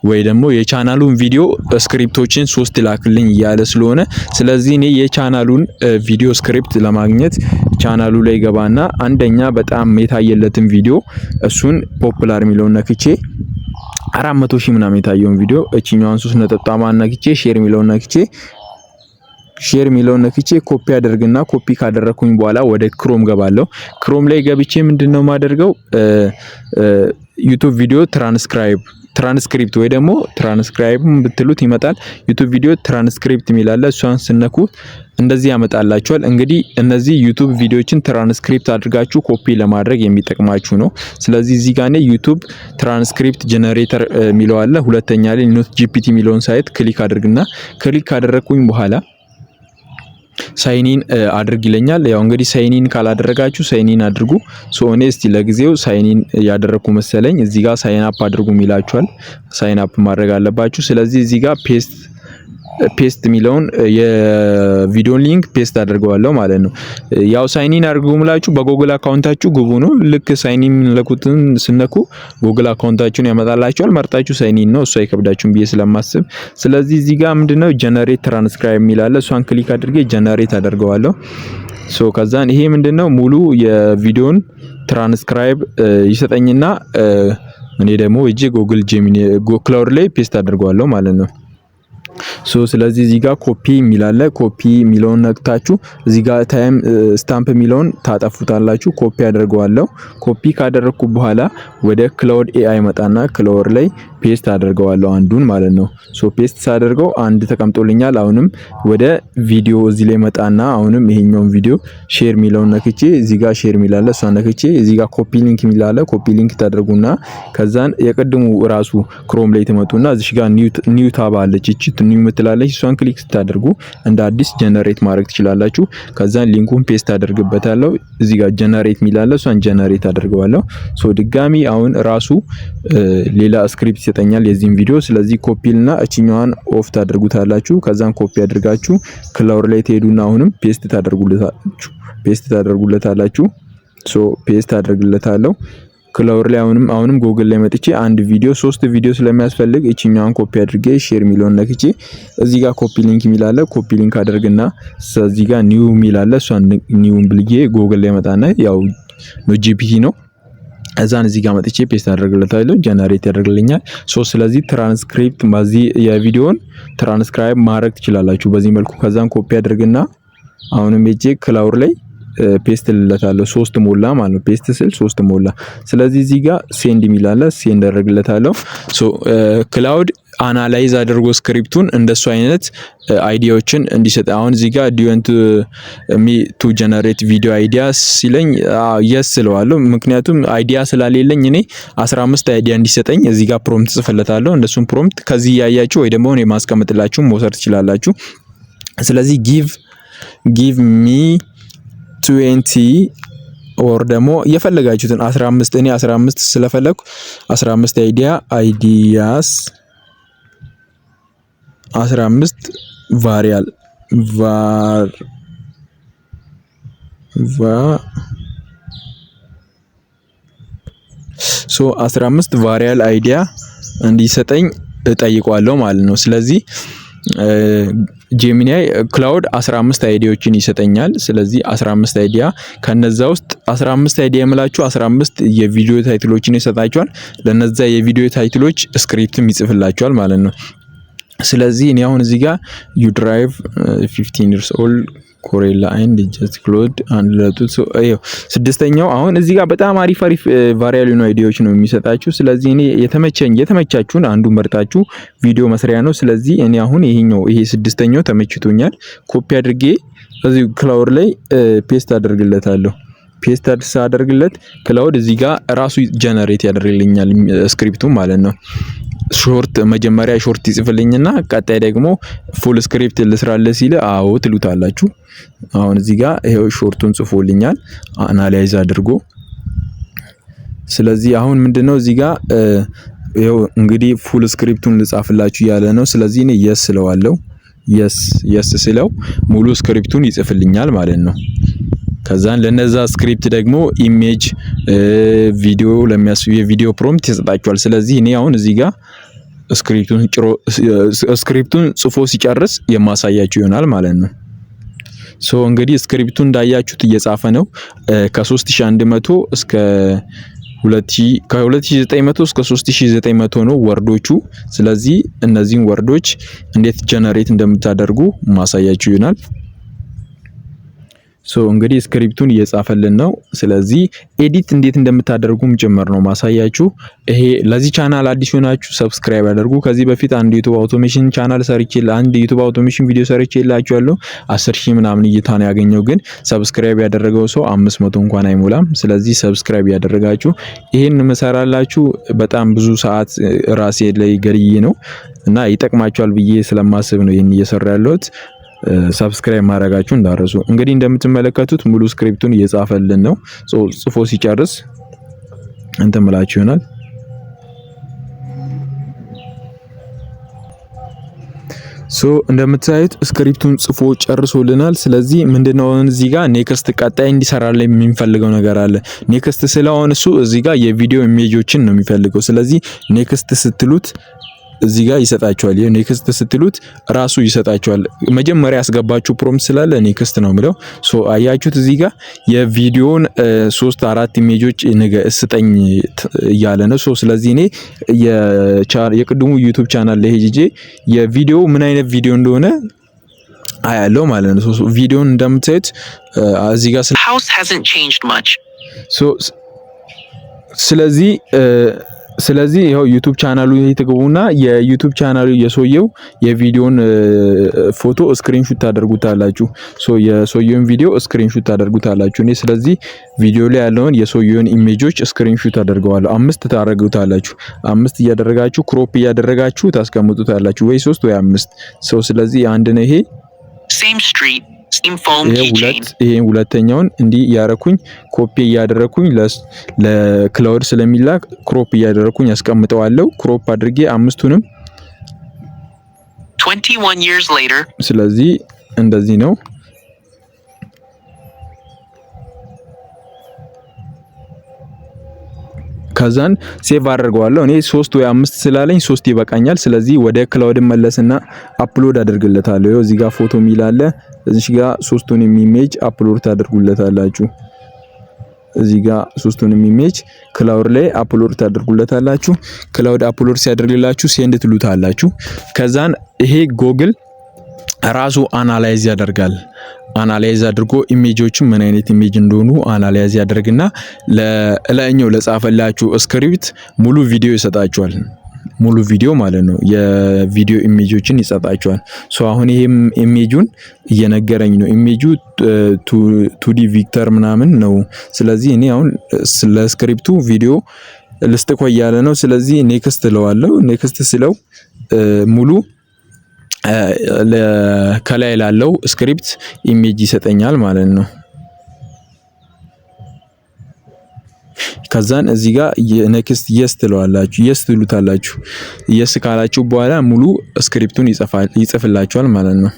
ወይ ደግሞ የቻናሉን ቪዲዮ ስክሪፕቶችን 3 ላክልኝ እያለ ስለሆነ ስለዚህ እኔ የቻናሉን ቪዲዮ ስክሪፕት ለማግኘት ቻናሉ ላይ ገባና አንደኛ በጣም የታየለትን ቪዲዮ እሱን ፖፑላር ሚለውን ነክቼ 400,000 ምናምን የታየውን ቪዲዮ እቺኛዋን 3 ነጥብጣማ ነክቼ ሼር ሚለውን ነክቼ ኮፒ አደርግና ኮፒ ካደረኩኝ በኋላ ወደ ክሮም ገባለሁ። ክሮም ላይ ገብቼ ምንድነው ማደርገው ዩቲዩብ ቪዲዮ ትራንስክሪፕት ወይ ደግሞ ትራንስክራይብ ብትሉት ይመጣል። ዩቲዩብ ቪዲዮ ትራንስክሪፕት የሚላለ እሷን ስነኩ እንደዚህ ያመጣላችኋል። እንግዲህ እነዚህ ዩቲዩብ ቪዲዮችን ትራንስክሪፕት አድርጋችሁ ኮፒ ለማድረግ የሚጠቅማችሁ ነው። ስለዚህ እዚህ ጋር ነው ዩቲዩብ ትራንስክሪፕት ጀነሬተር የሚለው አለ። ሁለተኛ ላይ ኖት ጂፒቲ የሚለውን ሳይት ክሊክ አድርግና ክሊክ ካደረኩኝ በኋላ ሳይኒን አድርግ ይለኛል። ያው እንግዲህ ሳይኒን ካላደረጋችሁ ሳይኒን አድርጉ። እኔ እስቲ ለጊዜው ሳይኒን ያደረኩ መሰለኝ። እዚህ ጋር ሳይን አፕ አድርጉ ይላችኋል። ሳይን አፕ ማድረግ አለባችሁ። ስለዚህ እዚህ ጋር ፔስት የሚለውን የቪዲዮ ሊንክ ፔስት አድርገዋለሁ ማለት ነው። ያው ሳይኒን አድርጉ ምላችሁ በጎግል አካውንታችሁ ግቡ ነው። ልክ ሳይኒን ለኩትን ስነኩ ጎግል አካውንታችሁን ያመጣላችኋል። መርጣችሁ ሳይኒን ነው እሱ አይከብዳችሁም ብዬ ስለማስብ። ስለዚህ እዚህ ጋር ምንድነው ጀነሬት ትራንስክራይብ የሚላለ እሷን ክሊክ አድርጌ ጀነሬት አደርገዋለሁ። ከዛን ይሄ ምንድነው ሙሉ የቪዲዮን ትራንስክራይብ ይሰጠኝና እኔ ደግሞ እጄ ጉግል ጄሚኒ ክላውድ ላይ ፔስት አድርገዋለሁ ማለት ነው። ስለዚህ እዚህ ጋር ኮፒ የሚላለ ኮፒ የሚለውን ነክታችሁ እዚህ ጋር ታይም ስታምፕ የሚለውን ታጠፉታላችሁ። ኮፒ አድርገዋለሁ። ኮፒ ካደረኩ በኋላ ወደ ክላውድ ኤአይ መጣና ክላውድ ላይ ፔስት አድርገዋለሁ አንዱን ማለት ነው። ፔስት ሳደርገው አንድ ተቀምጦልኛል። አሁንም ወደ ቪዲዮ እዚህ ላይ መጣና አሁንም ይሄኛውን ቪዲዮ ሼር የሚለውን ነክቼ እዚህ ጋር ሼር የሚላለ እሷን ነክቼ እዚህ ጋር ኮፒ ሊንክ የሚላለ ኮፒ ሊንክ ታደርጉና ከዛን የቀድሙ ራሱ ክሮም ላይ ትመጡና እዚህ ጋር ኒው ታብ አለች እቺ ኒው ምትላለች እሷን ክሊክ ስታደርጉ እንደ አዲስ ጀነሬት ማድረግ ትችላላችሁ። ከዛን ሊንኩን ፔስት አደርግበታለሁ እዚህ ጋር ጀነሬት የሚላለ እሷን ጀነሬት አደርገዋለሁ። ድጋሚ አሁን ራሱ ሌላ ስክሪፕት ይሰጠኛል የዚህን ቪዲዮ። ስለዚህ ኮፒልና እቺኛዋን ኦፍ ታደርጉታላችሁ። ከዛን ኮፒ አድርጋችሁ ክላውድ ላይ ትሄዱና አሁንም ፔስት ታደርጉለታላችሁ። ፔስት አደርግለታለሁ ክላውድ ላይ አሁንም ጎግል ላይ መጥቼ አንድ ቪዲዮ 3 ቪዲዮ ስለሚያስፈልግ እቺኛዋን ኮፒ አድርጌ ሼር ሚሊዮን ነክቼ እዚህ ጋር ኮፒ ሊንክ ሚላለ ኮፒ ሊንክ አድርግና እዚህ ጋር ኒው ሚላለ እሷን ኒውን ብልዬ ጎግል ላይ መጣና ያው ጂፒቲ ነው እዛን እዚህ ጋር መጥቼ ፔስት አደርግለታለሁ ጀነሬት ያደርግልኛል። ስለዚህ ትራንስክሪፕት በዚህ የቪዲዮን ትራንስክራይብ ማድረግ ትችላላችሁ በዚህ መልኩ። ከዛን ኮፒ አድርግና አሁንም ሄጄ ክላውድ ላይ ፔስት ልለታለሁ 3 ሞላ ማለት ነው። ፔስት ስል 3 ሞላ። ስለዚህ እዚህ ጋር ሴንድ ሚላለ ሴንድ አደርግለታለሁ። ክላውድ አናላይዝ አድርጎ ስክሪፕቱን እንደሱ አይነት አይዲያዎችን እንዲሰጥ አሁን እዚህ ጋር do you want me to generate video ideas ሲለኝ yes ስለዋለሁ። ምክንያቱም አይዲያ ስላሌለኝ እኔ 15 አይዲያ እንዲሰጠኝ እዚህ ጋር ፕሮምፕት ጽፈለታለሁ። እንደሱም ፕሮምፕት ከዚህ ያያችሁ ወይ ደግሞ እኔ ማስቀመጥላችሁ መውሰድ ትችላላችሁ። ስለዚህ give me 20 ኦር ደግሞ የፈለጋችሁትን 15 እኔ 15 ስለፈለኩ 15 አይዲያስ 15 ቫሪያል 15 ቫሪያል አይዲያ እንዲሰጠኝ እጠይቀዋለሁ ማለት ነው። ስለዚህ ጄሚናይ ክላውድ 15 አይዲያዎችን ይሰጠኛል። ስለዚህ 15 አይዲያ ከነዛ ውስጥ 15 አይዲያ የምላችሁ 15 የቪዲዮ ታይትሎችን ይሰጣችኋል። ለነዛ የቪዲዮ ታይትሎች ስክሪፕትም ይጽፍላችኋል ማለት ነው። ስለዚህ እኔ አሁን እዚህ ጋር you drive 15 years old ኮሬላ and just closed and ለቱት ስድስተኛው አሁን እዚህ ጋር በጣም አሪፍ ቫሪያል ነው አይዲያዎች ነው የሚሰጣችሁ። ስለዚህ እኔ የተመቻችሁን አንዱ መርጣችሁ ቪዲዮ መስሪያ ነው። ስለዚህ እኔ አሁን ይሄ ስድስተኛው ተመችቶኛል። ኮፒ አድርጌ እዚህ ክላውድ ላይ ፔስት አደርግለታለሁ። ፔስት አደርግለት ክላውድ እዚህ ጋር ራሱ ጀነሬት ያደርግልኛል ስክሪፕቱ ማለት ነው። መጀመሪያ ሾርት ይጽፍልኝና ቀጣይ ደግሞ ፉል ስክሪፕት ልስራለ ሲል አዎ ትሉታላችሁ። አሁን እዚህ ጋር ይሄው ሾርቱን ጽፎልኛል አናላይዝ አድርጎ። ስለዚህ አሁን ምንድነው እዚህ ጋር ይሄው እንግዲህ ፉል ስክሪፕቱን ልጻፍላችሁ ያለ ነው። ስለዚህ እኔ yes ስለዋለሁ yes ስለው ሙሉ ስክሪፕቱን ይጽፍልኛል ማለት ነው። ከዛን ለነዛ ስክሪፕት ደግሞ ኢሜጅ ቪዲዮ የቪዲዮ ፕሮምፕት ይሰጣችኋል። ስለዚህ እኔ አሁን እዚህ ጋር ስክሪፕቱን ጽፎ ሲጨርስ የማሳያችሁ ይሆናል ማለት ነው። እንግዲህ ስክሪፕቱን እንዳያችሁት እየጻፈ ነው። ከ3100 እስከ 2900 እስከ 3900 ነው ወርዶቹ። ስለዚህ እነዚህን ወርዶች እንዴት ጀነሬት እንደምታደርጉ ማሳያችሁ ይሆናል። እንግዲህ ስክሪፕቱን እየጻፈልን ነው። ስለዚህ ኤዲት እንዴት እንደምታደርጉም ጭምር ነው ማሳያችሁ። ይሄ ለዚህ ቻናል አዲስ ሆናችሁ ሰብስክራይብ አድርጉ። ከዚህ በፊት አንድ ዩቲዩብ አውቶሜሽን ቻናል አንድ ዩቲዩብ አውቶሜሽን ቪዲዮ ሰርቼላችኋለሁ። 10,000 ምናምን እይታ ነው ያገኘው። ግን ሰብስክራይብ ያደረገው ሰው 500 እንኳን አይሞላም። ስለዚህ ሰብስክራይብ ያደረጋችሁ ይሄን መሰራላችሁ በጣም ብዙ ሰዓት ራሴ ላይ ገርዬ ነው እና ይጠቅማችኋል ብዬ ስለማስብ ነው ይሄን እየሰራ ያለሁት። ሰብስክራይብ ማድረጋችሁ እንዳረሱ። እንግዲህ እንደምትመለከቱት ሙሉ ስክሪፕቱን እየጻፈልን ነው። ጽፎ ሲጨርስ እንተምላችሁ ይሆናል። እንደምታዩት ስክሪፕቱን ጽፎ ጨርሶልናል። ስለዚህ ምንድነው እዚህ ጋር ኔክስት ቀጣይ እንዲሰራልን የሚፈልገው ነገር አለ። ኔክስት ስለሆነ እሱ እዚህ ጋር የቪዲዮ ኢሜጆችን ነው የሚፈልገው። ስለዚህ ኔክስት ስትሉት እዚህ ጋር ይሰጣችኋል። ኔክስት ስትሉት ራሱ ይሰጣችኋል። መጀመሪያ ያስገባችሁ ፕሮምፕት ስላለ ኔክስት ነው የሚለው። ሶ አያችሁት እዚህ ጋር የቪዲዮን 3-4 ኢሜጆች ስጠኝ እያለ ነው። ሶ ስለዚህ እኔ የቅድሙ ዩቲዩብ ቻናል ላይ ሄጄ የቪዲዮ ምን አይነት ቪዲዮ እንደሆነ አያለው ማለት ነው። ሶ ቪዲዮን እንደምታዩት እዚህ ጋር ስለዚህ ይሄው ዩቲዩብ ቻናሉ ይተገቡና የዩቲዩብ ቻናሉ የሰውየው የቪዲዮን ፎቶ ስክሪንሾት ታደርጉታላችሁ። ሶ የሰውየውን ቪዲዮ ስክሪንሾት ታደርጉታላችሁ። እኔ ስለዚህ ቪዲዮ ላይ ያለውን የሰውየውን ኢሜጆች ስክሪንሾት አደርገዋለሁ። 5 ታደርጉታላችሁ። 5 እያደረጋችሁ ክሮፕ እያደረጋችሁ ታስቀምጡታላችሁ። ወይ 3 ወይ 5። ሶ ስለዚህ አንድ ነው ይሄ ይሄን ሁለተኛውን እንዲህ ያረኩኝ ኮፒ እያደረኩኝ ለክላውድ ስለሚላክ ክሮፕ እያደረኩኝ ያስቀምጠዋለሁ። ክሮፕ አድርጌ 5ቱንም 21 years later ስለዚህ እንደዚህ ነው። ከዛን ሴቭ አድርገዋለሁ። እኔ 3 ወይ 5 ስላለኝ 3 ይበቃኛል። ስለዚህ ወደ ክላውድ መለስና አፕሎድ አደርግለታለሁ። እዚህ ጋር ፎቶ ሚል አለ። እዚህ ጋር 3ቱንም ኢሜጅ አፕሎድ ታደርጉለታላችሁ። እዚህ ጋር 3ቱንም ኢሜጅ ክላውድ ላይ አፕሎድ ታደርጉለታላችሁ። ክላውድ አፕሎድ ሲያደርግላችሁ ሴንድ ትሉታላችሁ። ከዛን ይሄ ጎግል ራሱ አናላይዝ ያደርጋል። አናላይዝ አድርጎ ኢሜጆችን ምን አይነት ኢሜጅ እንደሆኑ አናላይዝ ያደርግና ለላኛው ለጻፈላችሁ ስክሪፕት ሙሉ ቪዲዮ ይሰጣችኋል። ሙሉ ቪዲዮ ማለት ነው። የቪዲዮ ኢሜጆችን ይሰጣችኋል። ሶ አሁን ይሄም ኢሜጁን እየነገረኝ ነው። ኢሜጁ 2D ቪክተር ምናምን ነው። ስለዚህ እኔ አሁን ስለ ስክሪፕቱ ቪዲዮ ልስጥቆ ያለ ነው። ስለዚህ ኔክስት እለዋለሁ። ኔክስት ስለው ሙሉ ከላይ ላለው ስክሪፕት ኢሜጅ ይሰጠኛል ማለት ነው። ከዛን እዚህ ጋር ኔክስት የስ ትለዋላችሁ። የስ ትሉታላችሁ። የስ ካላችሁ በኋላ ሙሉ ስክሪፕቱን ይጽፍላችኋል ማለት ነው።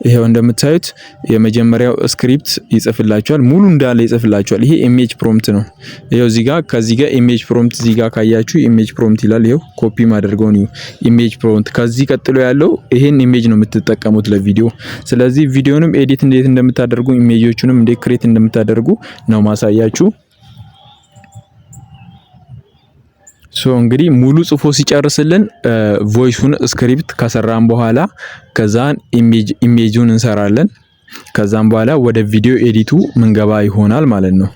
ይሄው እንደምታዩት የመጀመሪያው ስክሪፕት ይጽፍላችኋል። ሙሉ እንዳለ ይጽፍላችኋል። ይሄ ኢሜጅ ፕሮምፕት ነው። ይሄው እዚህ ጋር ከዚህ ጋር ኢሜጅ ፕሮምፕት እዚህ ጋር ካያችሁ ኢሜጅ ፕሮምፕት ይላል። ይሄው ኮፒ ማድረገው ነው ኢሜጅ ፕሮምፕት። ከዚህ ቀጥሎ ያለው ይሄን ኢሜጅ ነው የምትጠቀሙት ለቪዲዮ። ስለዚህ ቪዲዮንም ኤዲት እንዴት እንደምታደርጉ ኢሜጆቹንም እንዴት ክሬት እንደምታደርጉ ነው ማሳያችሁ። ሶ እንግዲህ ሙሉ ጽፎ ሲጨርስልን ቮይሱን ስክሪፕት ከሰራን በኋላ ከዛን ኢሜጁን እንሰራለን። ከዛን በኋላ ወደ ቪዲዮ ኤዲቱ ምንገባ ይሆናል ማለት ነው።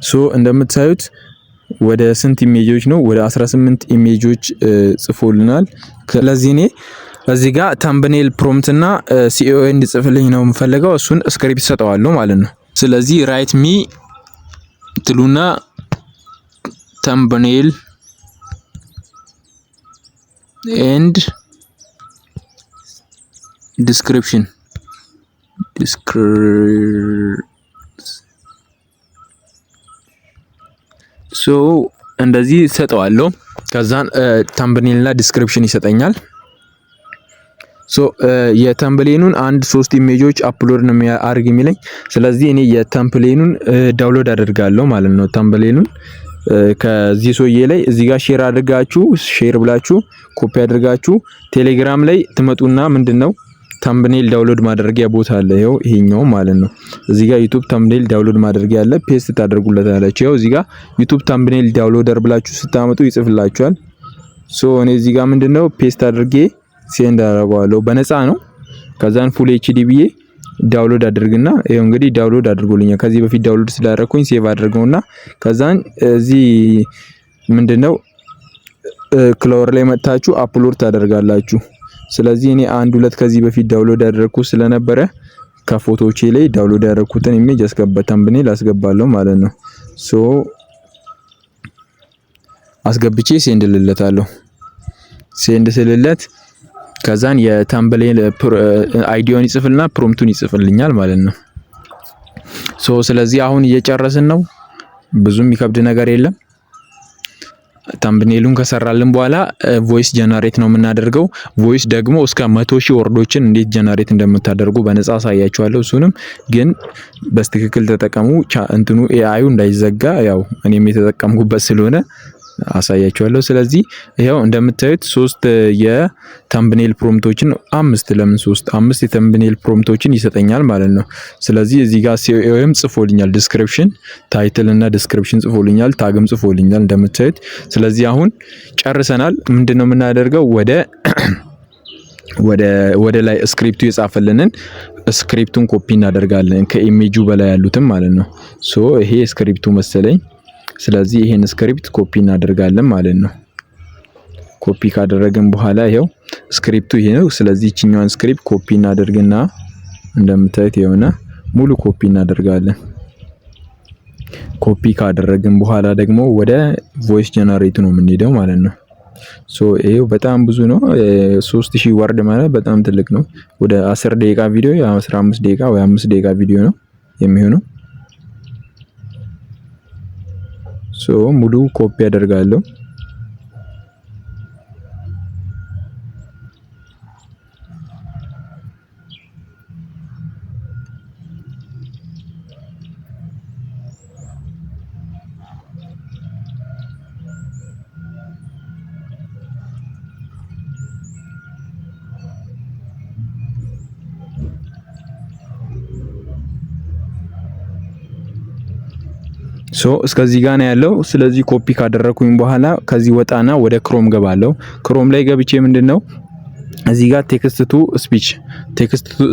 ሶ እንደምታዩት ወደ ስንት ኢሜጆች ነው? ወደ 18 ኢሜጆች ጽፎልናል። ስለዚህ እኔ እዚህ ጋር ታምብኔል ፕሮምፕት እና ሲኦ እንዲጽፍልኝ ነው የምፈልገው። እሱን ስክሪፕት ሰጠዋለሁ ማለት ነው። ስለዚህ ራይት ሚ ትሉና thumbnail and description ሶ እንደዚህ ሰጠዋለሁ። ከዛን thumbnail እና description ይሰጠኛል። ሶ የታምብሌኑን 1-3 ኢሜጆች አፕሎድ ነው የሚያደርግ የሚለኝ። ስለዚህ እኔ የታምብሌኑን ዳውንሎድ አደርጋለሁ ማለት ነው። ታምብሌኑን ከዚህ ሰውዬ ላይ እዚህ ጋር ሼር አድርጋችሁ ሼር ብላችሁ ኮፒ አድርጋችሁ ቴሌግራም ላይ ትመጡና ምንድነው ታምብኔል ዳውንሎድ ማድረጊያ ቦታ አለ። ይሄው ይሄኛው ማለት ነው። እዚህ ጋር ዩቲዩብ ታምብኔል ዳውንሎድ ማድረጊያ አለ። ፔስት ታደርጉለታላችሁ። ይሄው እዚህ ጋር ዩቲዩብ ታምብኔል ዳውንሎደር ብላችሁ ስታመጡ ይጽፍላችኋል። ሶ እኔ እዚህ ጋር ምንድነው ፔስት አድርጌ ሴንድ አደርገዋለሁ። በነፃ ነው። ከዛን ፉል ኤችዲ ብዬ ዳውንሎድ አድርግና ይሄው እንግዲህ ዳውንሎድ አድርጎልኛል። ከዚህ በፊት ዳውንሎድ ስላደረኩኝ ሴቭ አድርገውና ከዛን እዚህ ምንድነው ክላውድ ላይ መጣችሁ አፕሎድ ታደርጋላችሁ። ስለዚህ እኔ 1-2 ከዚህ በፊት ዳውንሎድ ያደረኩት ስለነበረ ከፎቶዎቼ ላይ ዳውንሎድ ያደረኩትን ኢሜጅ አስገባታም ብኔ ላስገባለሁ ማለት ነው። ሶ አስገብቼ ሴንድ ልለታለሁ። ሴንድ ስልለት ከዛን የታምብኔል አይዲውን ይጽፍልና ፕሮምፕቱን ይጽፍልኛል ማለት ነው። ሶ ስለዚህ አሁን እየጨረስን ነው። ብዙም የሚከብድ ነገር የለም። ታምብኔሉን ከሰራልን በኋላ ቮይስ ጀነሬት ነው የምናደርገው። ቮይስ ደግሞ እስከ 100,000 ወርዶችን እንዴት ጀነሬት እንደምታደርጉ በነፃ አሳያችኋለሁ። እሱንም ግን በትክክል ተጠቀሙ። እንትኑ ኤአዩ እንዳይዘጋ ያው እኔም የተጠቀምኩበት ስለሆነ አሳያችኋለሁ። ስለዚህ ይሄው እንደምታዩት 3 የተምብኔል ፕሮምፕቶችን 5 ለምን 3 5 የተምብኔል ፕሮምፕቶችን ይሰጠኛል ማለት ነው። ስለዚህ እዚህ ጋር ሲኦኤም ጽፎልኛል፣ ዲስክሪፕሽን ታይትል እና ዲስክሪፕሽን ጽፎልኛል፣ ታግም ጽፎልኛል እንደምታዩት። ስለዚህ አሁን ጨርሰናል። ምንድነው የምናደርገው? ወደ ላይ ስክሪፕቱ የጻፈልንን ስክሪፕቱን ኮፒ እናደርጋለን ከኢሜጁ በላይ ያሉትን ማለት ነው። ሶ ይሄ ስክሪፕቱ መሰለኝ። ስለዚህ ይሄን ስክሪፕት ኮፒ እናደርጋለን ማለት ነው። ኮፒ ካደረግን በኋላ ይሄው ስክሪፕቱ ይሄ ነው። ስለዚህ እቺኛዋን ስክሪፕት ኮፒ እናደርግና እንደምታዩት ይሄውና ሙሉ ኮፒ እናደርጋለን። ኮፒ ካደረግን በኋላ ደግሞ ወደ ቮይስ ጀነሬቱ ነው የምንሄደው ማለት ነው። ሶ ይሄው በጣም ብዙ ነው። 3000 ወርድ ማለት በጣም ትልቅ ነው። ወደ 10 ደቂቃ ቪዲዮ 15 ደቂቃ ወይ 5 ደቂቃ ቪዲዮ ነው የሚሆነው። ሶ ሙሉ ኮፒ አደርጋለሁ። ሶ እስከዚህ ጋር ነው ያለው። ስለዚህ ኮፒ ካደረኩኝ በኋላ ከዚህ ወጣና ወደ ክሮም ገባለሁ። ክሮም ላይ ገብቼ ምንድነው እዚህ ጋር ቴክስት ቱ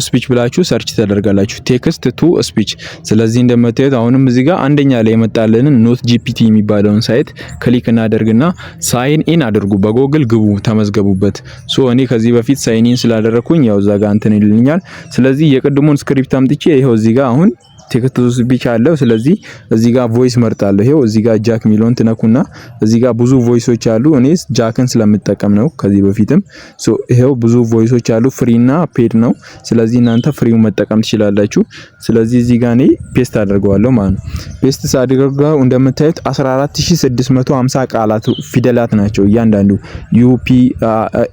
ስፒች ብላችሁ ሰርች ታደርጋላችሁ። ቴክስት ቱ ስፒች። ስለዚህ እንደምታዩት አሁንም እዚህ ጋር አንደኛ ላይ የመጣልንን ኖት ጂፒቲ የሚባለውን ሳይት ክሊክ እናደርግና ሳይን ኢን አድርጉ፣ በጎግል ግቡ፣ ተመዝገቡበት። ሶ እኔ ከዚህ በፊት ሳይን ኢን ስላደረኩኝ ያው እዛ ጋር እንትን ይልኛል። ስለዚህ የቅድሙን ስክሪፕት አምጥቼ ይሄው እዚህ ጋር አሁን ቴክስት ቱ ስፒች አለው። ስለዚህ እዚህ ጋር ቮይስ መርጣለሁ። ይሄው እዚህ ጋር ጃክ ሚሊዮን ትነኩና እዚህ ጋር ብዙ ቮይሶች አሉ። እኔስ ጃክን ስለምጠቀም ነው ከዚህ በፊትም። ሶ ይሄው ብዙ ቮይሶች አሉ፣ ፍሪና ፔድ ነው። ስለዚህ እናንተ ፍሪው መጠቀም ትችላላችሁ። ስለዚህ እዚህ ጋር እኔ ፔስት አድርገዋለሁ ማለት ነው። ፔስት ሳድርገው እንደምታዩት 14650 ቃላት ፊደላት ናቸው እያንዳንዱ ዩፒ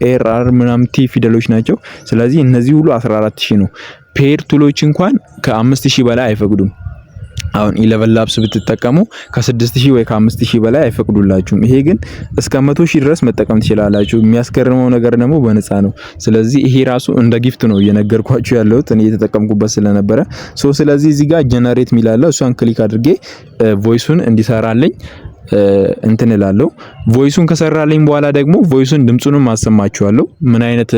ኤር አር ምናምን ቲ ፊደሎች ናቸው። ስለዚህ እነዚህ ሁሉ 14000 ነው። ፔር ቱሎች እንኳን ከ5000 በላይ አይፈቅዱም። አሁን 11 ላብስ ብትጠቀሙ ከ6000 ወይ ከ5000 በላይ አይፈቅዱላችሁም። ይሄ ግን እስከ 100000 ድረስ መጠቀም ትችላላችሁ። የሚያስገርመው ነገር ደግሞ በነፃ ነው። ስለዚህ ይሄ ራሱ እንደ ጊፍት ነው እየነገርኳችሁ ያለሁት እኔ የተጠቀምኩበት ስለነበረ። ስለዚህ እዚህ ጋር ጀነሬት ሚላለው እሷን ክሊክ አድርጌ ቮይሱን እንዲሰራልኝ እንትን እላለሁ። ቮይሱን ከሰራልኝ በኋላ ደግሞ ቮይሱን ድምጹንም ማሰማችኋለሁ ምን አይነት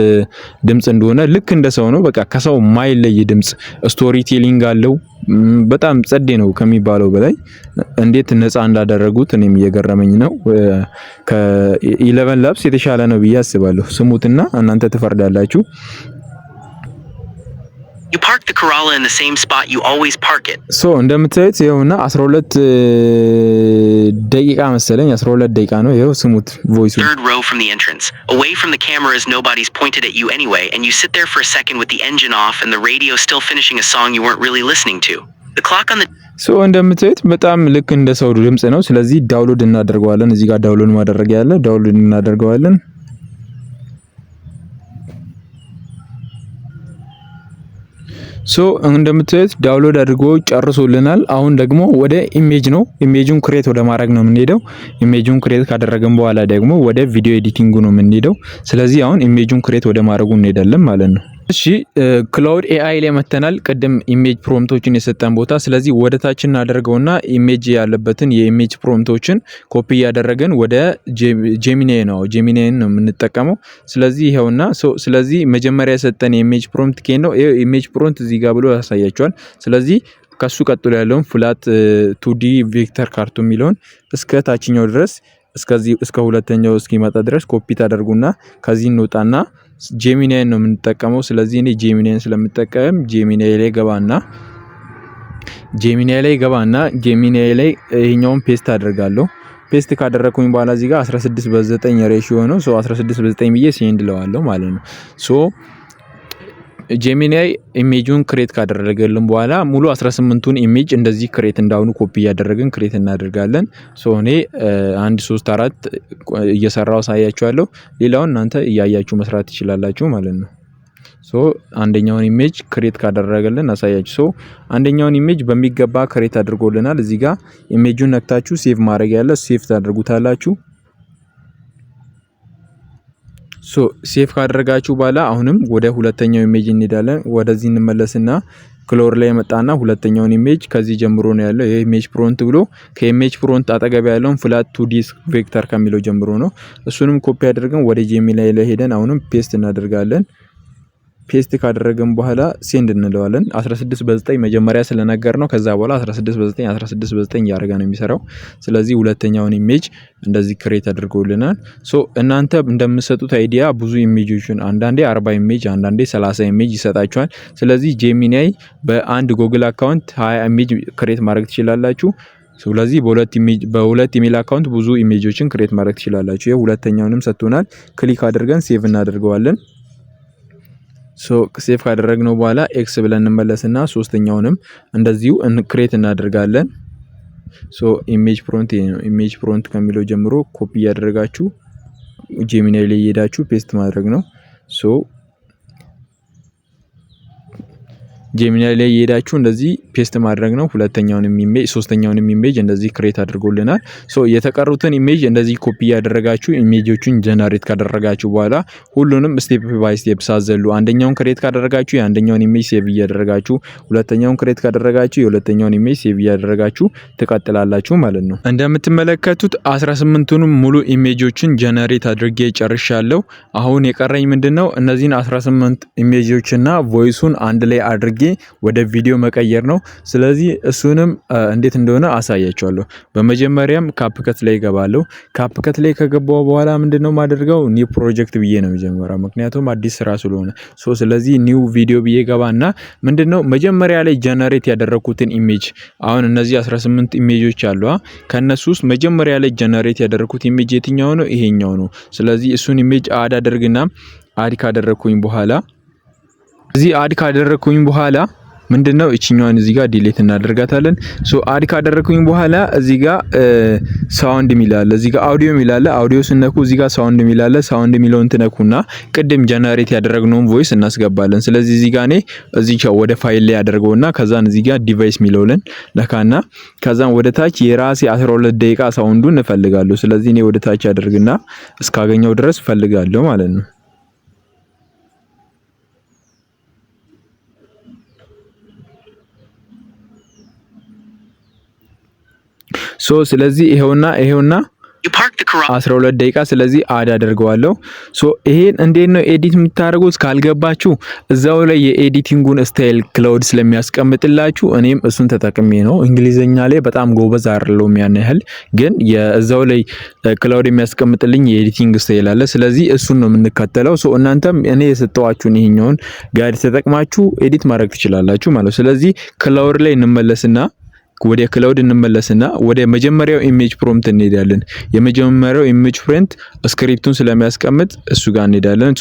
ድምጽ እንደሆነ። ልክ እንደ ሰው ነው፣ በቃ ከሰው ማይለይ ድምጽ። ስቶሪ ቴሊንግ አለው። በጣም ጸዴ ነው ከሚባለው በላይ። እንዴት ነፃ እንዳደረጉት እኔም እየገረመኝ ነው። ከ11 ላብስ የተሻለ ነው ብዬ አስባለሁ። ስሙትና እናንተ ትፈርዳላችሁ። You park the Corolla in the same spot you always park it. ሶ እንደምታዩት ይኸውና 12 ደቂቃ መሰለኝ 12 ደቂቃ ነው። ይኸው ስሙት ቮይሱ። Third row from the entrance. Away from the cameras, nobody's pointed at you anyway, and you sit there for a second with the engine off and the radio still finishing a song you weren't really listening to. The clock on the እንደምታዩት በጣም ልክ እንደ ሰው ድምጽ ነው። ስለዚህ ዳውንሎድ እናደርገዋለን። እዚህ ጋር ዳውንሎድ ማድረግ ያለ ዳውንሎድ እናደርገዋለን። እንደምታዩት ዳውንሎድ አድርጎ ጨርሶልናል። አሁን ደግሞ ወደ ኢሜጅ ነው፣ ኢሜጁን ክሬት ወደ ማድረግ ነው የምንሄደው። ኢሜጁን ክሬት ካደረግን በኋላ ደግሞ ወደ ቪዲዮ ኤዲቲንጉ ነው የምንሄደው። ስለዚህ አሁን ኢሜጁን ክሬት ወደ ማድረጉ እንሄዳለን ማለት ነው። እሺ ክላውድ ኤአይ ላይ መተናል። ቅድም ኢሜጅ ፕሮምፕቶችን የሰጠን ቦታ። ስለዚህ ወደ ታች እናደርገውና ኢሜጅ ያለበትን የኢሜጅ ፕሮምፕቶችን ኮፒ ያደረገን ወደ ጄሚናይ ነው የምንጠቀመው። ስለዚህ ይሄውና ስለዚህ መጀመሪያ የሰጠን የኢሜጅ ፕሮምፕት ኬን ነው። ይሄ ኢሜጅ ፕሮምፕት እዚህ ጋር ብሎ ያሳያቸዋል። ስለዚህ ከሱ ቀጥሎ ያለውን ፍላት 2D ቬክተር ካርቱን የሚለውን እስከ ታችኛው ድረስ እስከ ሁለተኛው እስኪመጣ ድረስ ኮፒ ታደርጉና ከዚህ እንውጣና ጄሚናይ ነው የምንጠቀመው። ስለዚህ እኔ ጄሚናይን ስለምጠቀም ጄሚናይ ላይ ገባና ጄሚናይ ላይ ይሄኛውን ፔስት አደርጋለሁ። ፔስት ካደረኩኝ በኋላ እዚህ ጋር 16:9 ሬሺዮ ነው። 16:9 ብዬ ሴንድ ለዋለሁ ማለት ነው። ጄሚናይ ኢሜጁን ክሬት ካደረገልን በኋላ ሙሉ 18ቱን ኢሜጅ እንደዚህ ክሬት እንዳውኑ ኮፒ እያደረግን ክሬት እናደርጋለን። እኔ 1 3 4 እየሰራው ሳያችኋለሁ። ሌላውን እናንተ እያያችሁ መስራት ትችላላችሁ ማለት ነው። አንደኛውን ኢሜጅ ክሬት ካደረገልን አሳያችሁ። አንደኛውን ኢሜጅ በሚገባ ክሬት አድርጎልናል። እዚህ ጋር ኢሜጁን ነክታችሁ ሴቭ ማድረግ ያለ ሴቭ ታደርጉታላችሁ። ሶ ሴቭ ካደረጋችሁ በኋላ አሁንም ወደ ሁለተኛው ኢሜጅ እንሄዳለን። ወደዚህ እንመለስና ክሎር ላይ መጣና ሁለተኛውን ኢሜጅ ከዚህ ጀምሮ ነው ያለው። ይሄ ኢሜጅ ፕሮንት ብሎ ከኢሜጅ ፕሮንት አጠገብ ያለውን ፍላት 2D ቬክተር ከሚለው ጀምሮ ነው። እሱንም ኮፒ አድርገን ወደ ጄሚናይ ላይ ሄደን አሁንም ፔስት እናደርጋለን። ፔስት ካደረገን በኋላ ሴንድ እንለዋለን። 16 በ9 መጀመሪያ ስለነገር ነው። ከዛ በኋላ 16 በ9 16 በ9 እያደረገ ነው የሚሰራው። ስለዚህ ሁለተኛውን ኢሜጅ እንደዚህ ክሬት አድርጎልናል። ሶ እናንተ እንደምትሰጡት አይዲያ ብዙ ኢሜጆችን አንዳንዴ 40 ኢሜጅ አንዳንዴ 30 ኢሜጅ ይሰጣችኋል። ስለዚህ ጄሚናይ በአንድ ጉግል አካውንት 20 ኢሜጅ ክሬት ማድረግ ትችላላችሁ። ስለዚህ በሁለት ኢሜል አካውንት ብዙ ኢሜጆችን ክሬት ማድረግ ትችላላችሁ። ይሄ ሁለተኛውንም ሰጥቶናል። ክሊክ አድርገን ሴቭ እናደርገዋለን። ሶ ሴቭ ካደረግነው በኋላ ኤክስ ብለን እንመለስና ሶስተኛውንም እንደዚሁ ክሬት እናደርጋለን። ሶ ኢሜጅ ፕሮንት ነው። ኢሜጅ ፕሮንት ከሚለው ጀምሮ ኮፒ ያደረጋችሁ ጄሚናይ ላይ እየሄዳችሁ ፔስት ማድረግ ነው። ሶ ጄሚናይ ላይ እየሄዳችሁ እንደዚህ ፔስት ማድረግ ነው። ሶስተኛውንም ኢሜጅ እንደዚህ ክሬት አድርጎልናል። ሶ የተቀሩትን ኢሜጅ እንደዚህ ኮፒ ያደረጋችሁ ኢሜጆቹን ጀነሬት ካደረጋችሁ በኋላ ሁሉንም ስቴፕ ባይ ስቴፕ ሳዘሉ አንደኛውን ክሬት ካደረጋችሁ የአንደኛውን ኢሜጅ ሴቭ እያደረጋችሁ ሁለተኛውን ክሬት ካደረጋችሁ የሁለተኛውን ኢሜጅ ሴቭ እያደረጋችሁ ትቀጥላላችሁ ማለት ነው። እንደምትመለከቱት 18ቱንም ሙሉ ኢሜጆችን ጀነሬት አድርጌ ጨርሻለሁ። አሁን የቀረኝ ምንድነው እነዚህን 18 ኢሜጆችና ቮይሱን አንድ ላይ አድርጌ ወደ ቪዲዮ መቀየር ነው። ስለዚህ እሱንም እንዴት እንደሆነ አሳያችኋለሁ። በመጀመሪያም ካፕከት ላይ ገባለሁ። ካፕከት ላይ ከገባው በኋላ ምንድነው ማደርገው ኒው ፕሮጀክት ብዬ ነው የጀመረው፣ ምክንያቱም አዲስ ስራ ስለሆነ። ስለዚህ ኒው ቪዲዮ ብዬ ገባና ምንድነው መጀመሪያ ላይ ጀነሬት ያደረኩትን ኢሜጅ አሁን እነዚህ 18 ኢሜጆች አሉ። ከነሱ ውስጥ መጀመሪያ ላይ ጀነሬት ያደረኩት ኢሜጅ የትኛው ነው? ይሄኛው ነው። ስለዚህ እሱን ኢሜጅ አድ አደርግና አድ ካደረኩኝ በኋላ ምንድነው እቺኛውን እዚህ ጋር ዲሌት እናደርጋታለን። አድ ካደረኩኝ በኋላ እዚህ ጋር ሳውንድ ሚላለ እዚህ ጋር አውዲዮ ሚላለ አውዲዮ ስነኩ እዚህ ጋር ሳውንድ ሚላለ ሳውንድ ሚለውን ትነኩና ቅድም ጀነሬት ያደረግነውን ቮይስ እናስገባለን። ስለዚህ እዚህ ጋር እዚህ ጋር ወደ ፋይል ላይ ያደርገውና ከዛን እዚህ ጋር ዲቫይስ ሚለውን ለካና ከዛን ወደ ታች የራሴ 12 ደቂቃ ሳውንዱን እፈልጋለሁ። ስለዚህ እኔ ወደ ታች ያደርግና እስካገኘው ድረስ እፈልጋለሁ ማለት ነው። ስለዚህ ይሄውና 12 ደቂቃ ስለዚህ አድ አደርገዋለሁ። ይሄን እንዴት ነው ኤዲት የምታደርጉት ካልገባችሁ እዛው ላይ የኤዲቲንጉን ስታይል ክላውድ ስለሚያስቀምጥላችሁ እኔም እሱን ተጠቅሜ ነው። እንግሊዘኛ ላይ በጣም ጎበዝ አይደለሁም ያን ያህል፣ ግን የዛው ላይ ክላውድ የሚያስቀምጥልኝ የኤዲቲንግ ስታይል አለ። ስለዚህ እሱን ነው የምንከተለው። እናንተም እኔ የሰጠዋችሁን ይሄኛውን ጋይድ ተጠቅማችሁ ኤዲት ማድረግ ትችላላችሁ ማለት ነው። ስለዚህ ክላውድ ላይ ወደ ክላውድ እንመለስና ወደ መጀመሪያው ኢሜጅ ፕሮምፕት እንሄዳለን። የመጀመሪያው ኢሜጅ ፕሮምፕት ስክሪፕቱን ስለሚያስቀምጥ እሱ ጋር እንሄዳለን።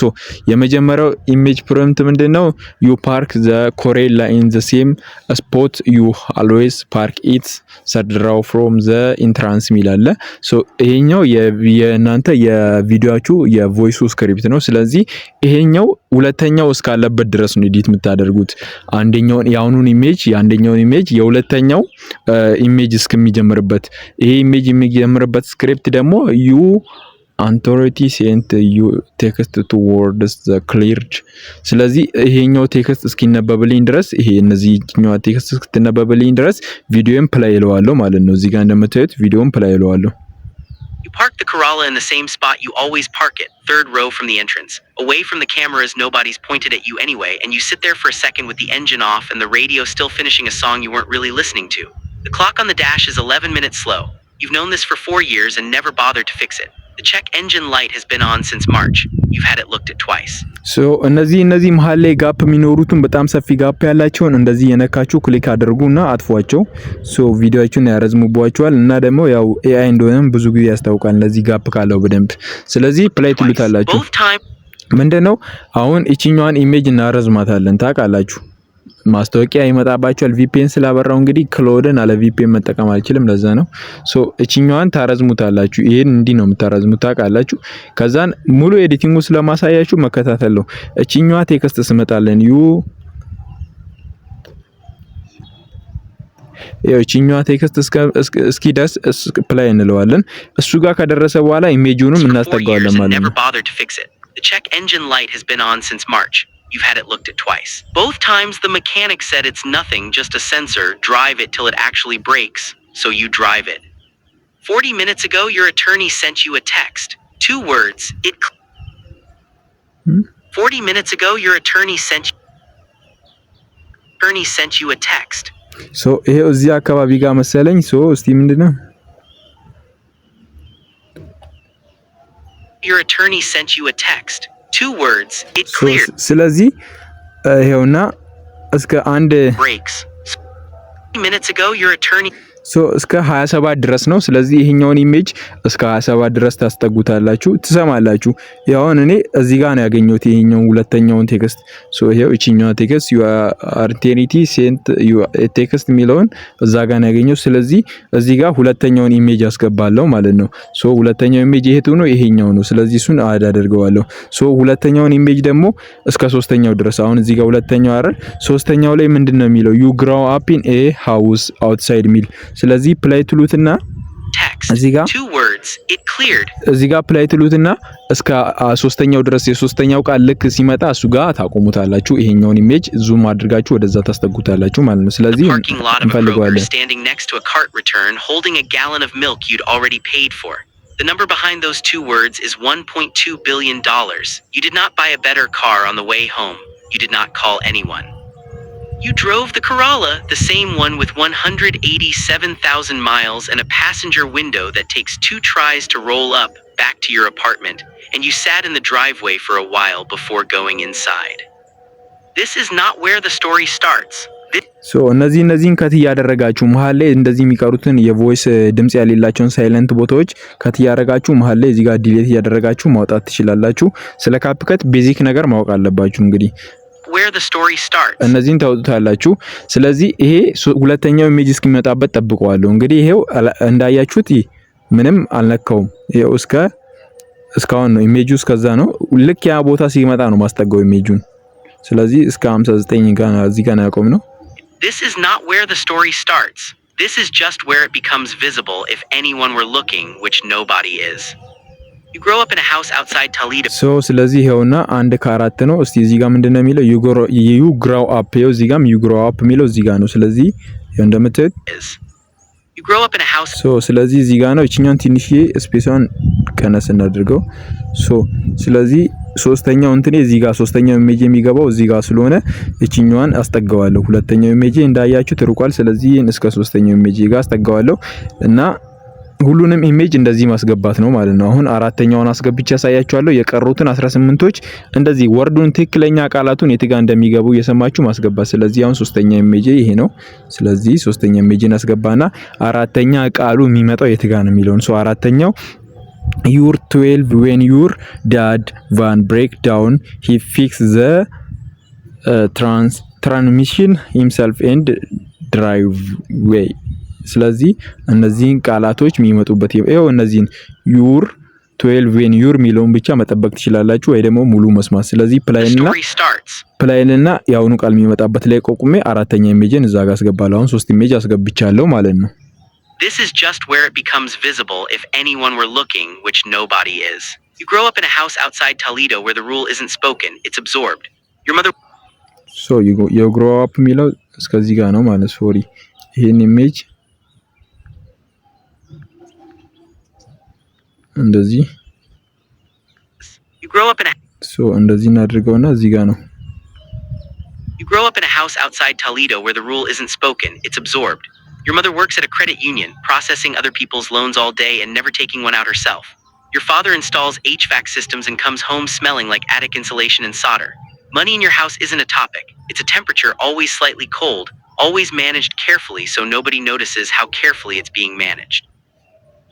የመጀመሪያው ኢሜጅ ፕሮምፕት ምንድነው? ዩ ፓርክ ዘ ኮሬላ ኢን ዘ ሴም ስፖት ዩ አልዌይስ ፓርክ ኢት ሰድራው ፍሮም ዘ ኢንትራንስ ሚላለ። ይሄኛው የእናንተ የቪዲዮአችሁ የቮይሱ ስክሪፕት ነው። ስለዚህ ይሄኛው ሁለተኛው እስካለበት ድረስ ነው ኤዲት የምታደርጉት። የአሁኑን ኢሜጅ የአንደኛውን ኢሜጅ የሁለተኛው ኢሜጅ እስከሚጀምርበት ይሄ ኢሜጅ የሚጀምርበት ስክሪፕት ደግሞ ዩ አንቶሪቲ ሴንት ዩ ቴክስት ቱወርድስ ዘ ክሊርድ። ስለዚህ ይሄኛው ቴክስት እስኪነበብልኝ ድረስ እነዚህኛው ቴክስት እስኪነበብልኝ ድረስ ቪዲዮን ፕላይ እለዋለሁ ማለት ነው። እዚህ ጋር እንደምታዩት ቪዲዮን ፕላይ እለዋለሁ። You park the Corolla in the same spot you always park it, third row from the entrance. Away from the cameras, nobody's pointed at you anyway, and you sit there for a second with the engine off and the radio still finishing a song you weren't really listening to. The clock on the dash is 11 minutes slow. You've known this for 4 years and never bothered to fix it. The check engine light has been on since March. You've had it looked at twice. እነዚህ መሃል ላይ ጋፕ የሚኖሩትን በጣም ሰፊ ጋፕ ያላቸውን እንደዚህ የነካችሁ ክሊክ አድርጉና አጥፏቸው። ቪዲዮአችሁን ያረዝሙባችኋል እና ደግሞ ያው ኤአይ እንደሆነም ብዙ ጊዜ ያስታውቃል እንደዚህ ጋፕ ካለው በደንብ። ስለዚህ ፕላይ ትሉታላችሁ። ምንድነው አሁን እቺኛዋን ኢሜጅ እናረዝማታለን ታውቃላችሁ። ማስታወቂያ ይመጣባችኋል። ቪፒኤን ስላበራው እንግዲህ ክላውድን አለ ቪፒኤን መጠቀም አልችልም፣ ለዛ ነው። እቺኛዋን ታረዝሙታላችሁ። ይሄን እንዲህ ነው የምታረዝሙት ታውቃላችሁ። ከዛን ሙሉ ኤዲቲንጉ ስለማሳያችሁ መከታተል ነው። እቺኛዋ ቴክስት ስመጣለን እቺኛዋ ቴክስት እስኪደርስ ፕላይ እንለዋለን። እሱ ጋር ከደረሰ በኋላ ኢሜጁንም እናስጠጋዋለን ማለት ነው። The check engine light has been on since March. You've had it looked at twice. Both times the mechanic said it's nothing, just a sensor, drive it till it actually breaks, so you drive it. 40 minutes ago, your attorney sent you a text. 2 words, 40 minutes ago, your attorney sent you a text. So, ይሄው እዚህ አካባቢ ጋር መሰለኝ እስቲ ምንድነው? Your attorney sent you a text. 2 words, it cleared. ስለዚህ ይሄውና እስከ አንድ breaks. 40 minutes ago, your attorney እስከ 27 ድረስ ነው። ስለዚህ ይሄኛውን ኢሜጅ እስከ 27 ድረስ ታስጠጉታላችሁ፣ ትሰማላችሁ። ያውን እኔ እዚህ ጋር ነው ያገኘሁት ይሄኛውን ሁለተኛውን ቴክስት። ይሄው እቺኛው ቴክስት you are eternity sent you ቴክስት የሚለውን እዛ ጋር ነው ያገኘሁት። ስለዚህ እዚህ ጋር ሁለተኛውን ኢሜጅ አስገባለሁ ማለት ነው። ሁለተኛው ኢሜጅ ይሄቱ ነው፣ ይሄኛው ነው። ስለዚህ እሱን አድ አደርገዋለሁ። ሁለተኛውን ኢሜጅ ደግሞ እስከ ሶስተኛው ድረስ አሁን እዚህ ጋር ሁለተኛው አይደል፣ ሶስተኛው ላይ ምንድነው የሚለው you grow up in a house outside ሚል ስለዚህ ፕላይ ትሉትና እዚህ ጋር 2 words it cleared እዚህ ጋር ፕላይ ትሉትና እስከ ሶስተኛው ድረስ የሶስተኛው ቃል ልክ ሲመጣ እሱ ጋር ታቆሙታላችሁ። ይሄኛውን ኢሜጅ ዙም አድርጋችሁ ወደዛ ታስጠጉታላችሁ ማለት ነው። ስለዚህ እንፈልጋለን standing next to a cart return holding a gallon of milk you'd already paid for. The number behind those 2 words is $1.2 billion. You did not buy a better car on the way home. You did not call anyone. You drove the Corolla, the same one with 187,000 miles and a passenger window that takes 2 tries to roll up back to your apartment, and you sat in the driveway for a while before going inside. This is not where the story starts. እነዚህን ከት ያደረጋችሁ መሃል ላይ እንደዚህ የሚቀሩትን የቮይስ ድምጽ ያሌላቸውን ሳይለንት ቦታዎች ከት ያደረጋችሁ መሃል ላይ እዚህ ጋር ዲሊት ያደረጋችሁ ማውጣት ትችላላችሁ። ስለ ካፕከት ቤዚክ ነገር ማወቅ አለባችሁ እንግዲህ where the story starts. እነዚህን ታውጡታላችሁ። ስለዚህ ይሄ ሁለተኛው ኢሜጅ እስኪመጣበት ጠብቀዋለሁ። እንግዲህ ይሄው እንዳያችሁት ምንም አልነካውም። ይሄው እስካሁን ነው ኢሜጁ እስከዛ ነው። ልክ ያ ቦታ ሲመጣ ነው ማስጠጋው ኢሜጁን። ስለዚህ እስከ 59 ጋር እዚህ ጋር ያቆም ነው። This is not where the story starts. This is just where it becomes visible if anyone were looking, which nobody is. You grow up in a house outside Toledo. ስለዚህ ይሄውና አንድ ከአራት ነው። እስቲ እዚህ ጋር ምንድነው የሚለው you grow up ይሄው እዚህ ጋርም you grow up የሚለው እዚህ ጋር ነው። ስለዚህ ይሄው እንደምትት you grow up in a house. ስለዚህ እዚህ ጋር ነው። እቺኛውን ትንሽዬ ስፔሷን ቀነስ እናድርገው። ስለዚህ ሶስተኛው እንትኔ እዚህ ጋር ሶስተኛው ኢሜጅ የሚገባው እዚህ ጋር ስለሆነ እቺኛዋን አስጠጋዋለሁ። ሁለተኛው ኢሜጅ እንዳያችሁ ትርቋል። ስለዚህ እስከ ሶስተኛው ኢሜጅ ጋር አስጠጋዋለሁ እና ሁሉንም ኢሜጅ እንደዚህ ማስገባት ነው ማለት ነው። አሁን አራተኛውን አስገብቼ ያሳያችኋለሁ። የቀሩትን 18ቶች እንደዚህ ወርዱን ትክክለኛ ቃላቱን የት ጋር እንደሚገቡ እየሰማችሁ ማስገባት። ስለዚህ አሁን ሶስተኛ ኢሜጅ ይሄ ነው። ስለዚህ ሶስተኛ ኢሜጅን አስገባና አራተኛ ቃሉ የሚመጣው የት ጋር ነው የሚለውን አራተኛው you're 12 when your dad van break down he fixed the transmission himself and driveway ስለዚህ እነዚህን ቃላቶች የሚመጡበት ይሄው እነዚህን ዩር 12 ዌን ዩር ሚለውን ብቻ መጠበቅ ትችላላችሁ ወይ ደግሞ ሙሉ መስማት። ስለዚህ ፕላይንና ያውኑ ቃል የሚመጣበት ላይ ቆቁሜ አራተኛ ኢሜጅን እዛ ጋር አስገባለሁ። አሁን 3 ኢሜጅ አስገብቻለሁ ማለት ነው። This is just where it becomes visible if anyone were looking, which nobody is. You grow up in a house outside Toledo where the rule isn't spoken, it's absorbed. Your mother you grow up ሚለው እስከዚህ ጋር ነው ማለት ሶሪ ይሄን ኢሜጅ እንደዚህ you grow up in a እንደዚህ እናድርገውና እዚህ ጋር ነው You grow up in a house outside Toledo where the rule isn't spoken, it's absorbed. Your mother works at a credit union, processing other people's loans all day and never taking one out herself. Your father installs HVAC systems and comes home smelling like attic insulation and solder. Money in your house isn't a topic. It's a temperature always slightly cold, always managed carefully so nobody notices how carefully it's being managed.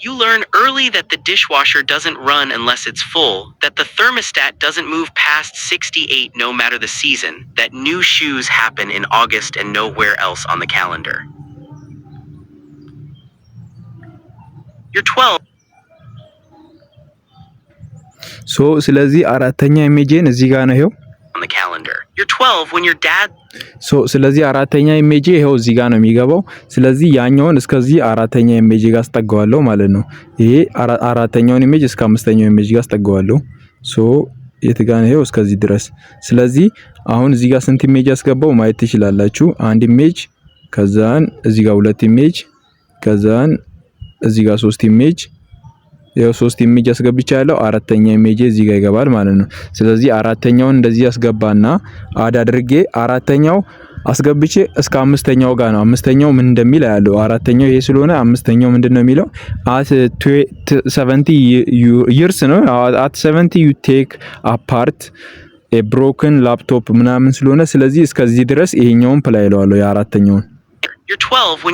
You learn early that the dishwasher doesn't run unless it's full, that the thermostat doesn't move past 68 no matter the season, that new shoes happen in August and nowhere else on the calendar. You're 12. ስለዚህ አራተኛ ኢሜጅን እዚህ ጋር ነው ይሄው on the calendar. You're 12 when your dad ስለዚህ አራተኛ ኢሜጅ ይሄው እዚህ ጋር ነው የሚገባው። ስለዚህ ያኛውን እስከዚህ አራተኛ ኢሜጅ ጋር አስጠጋዋለሁ ማለት ነው። ይሄ አራተኛውን ኢሜጅ እስከ አምስተኛው ኢሜጅ ጋር አስጠጋዋለሁ። የት ጋር ነው? እስከዚህ ድረስ። ስለዚህ አሁን እዚህ ጋር ስንት ኢሜጅ ያስገባው ማየት ትችላላችሁ። አንድ ኢሜጅ፣ ከዛን እዚህ ጋር ሁለት ኢሜጅ፣ ከዛን እዚህ ጋር ሶስት ኢሜጅ። ያው ሶስት ኢሜጅ ያስገብቻለሁ። አራተኛ ኢሜጅ እዚህ ጋር ይገባል ማለት ነው። ስለዚህ አራተኛውን እንደዚህ ያስገባና አድ አድርጌ አራተኛው አስገብቼ እስከ አምስተኛው ጋር ነው። አምስተኛው ምን እንደሚል ያለው አራተኛው ይሄ ስለሆነ አምስተኛው ምንድነው የሚለው at 70 years ነው። at 70 you take apart a broken laptop ምናምን ስለሆነ ስለዚህ እስከዚህ ድረስ ይሄኛውን ፕላይ እለዋለሁ የአራተኛውን።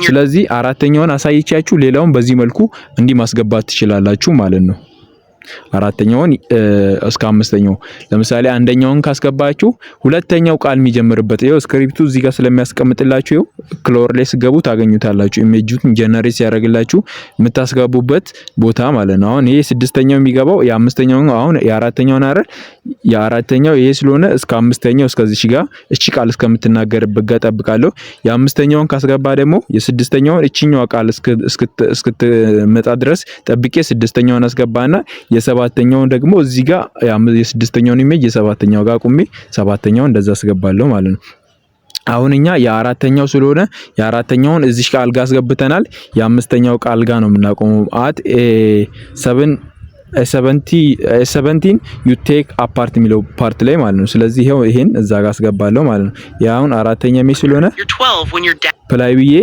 ስለዚህ አራተኛውን አሳይቻችሁ ሌላውን በዚህ መልኩ እንዲህ ማስገባት ትችላላችሁ ማለት ነው። አራተኛውን እስከ አምስተኛው ለምሳሌ አንደኛውን ካስገባችሁ ሁለተኛው ቃል የሚጀምርበት ይሄው ስክሪፕቱ እዚህ ጋር ስለሚያስቀምጥላችሁ ይሄው ክሎር ላይ ስገቡ ታገኙታላችሁ። ኢሜጁን ጀነሬት ያደርግላችሁ የምታስገቡበት ቦታ ማለት ነው። አሁን ይሄ ስድስተኛው የሚገባው የአምስተኛው አሁን የአራተኛውን አረ የአራተኛው ይሄ ስለሆነ እስከ አምስተኛው እስከዚህ ጋር እቺ ቃል እስከምትናገርበት ጋር ጠብቃለሁ። የአምስተኛውን ካስገባ ደግሞ የስድስተኛውን እቺኛው ቃል እስክትመጣ ድረስ ጠብቄ ስድስተኛውን አስገባና የሰባተኛውን ደግሞ እዚህ ጋር የስድስተኛውን ኢሜጅ የሰባተኛው ጋር ቁሜ ሰባተኛውን እንደዛ አስገባለሁ ማለት ነው። አሁን እኛ የአራተኛው ስለሆነ የአራተኛውን እዚህ ቃል ጋር አስገብተናል። የአምስተኛው ቃል ጋር ነው የምናቆመው at 17 you take apart የሚለው ፓርት ላይ ማለት ነው። ስለዚህ ይሄን እዛ ጋር አስገባለሁ ማለት ነው። ያውን አራተኛ ኢሜጅ ስለሆነ ፕላይ ብዬ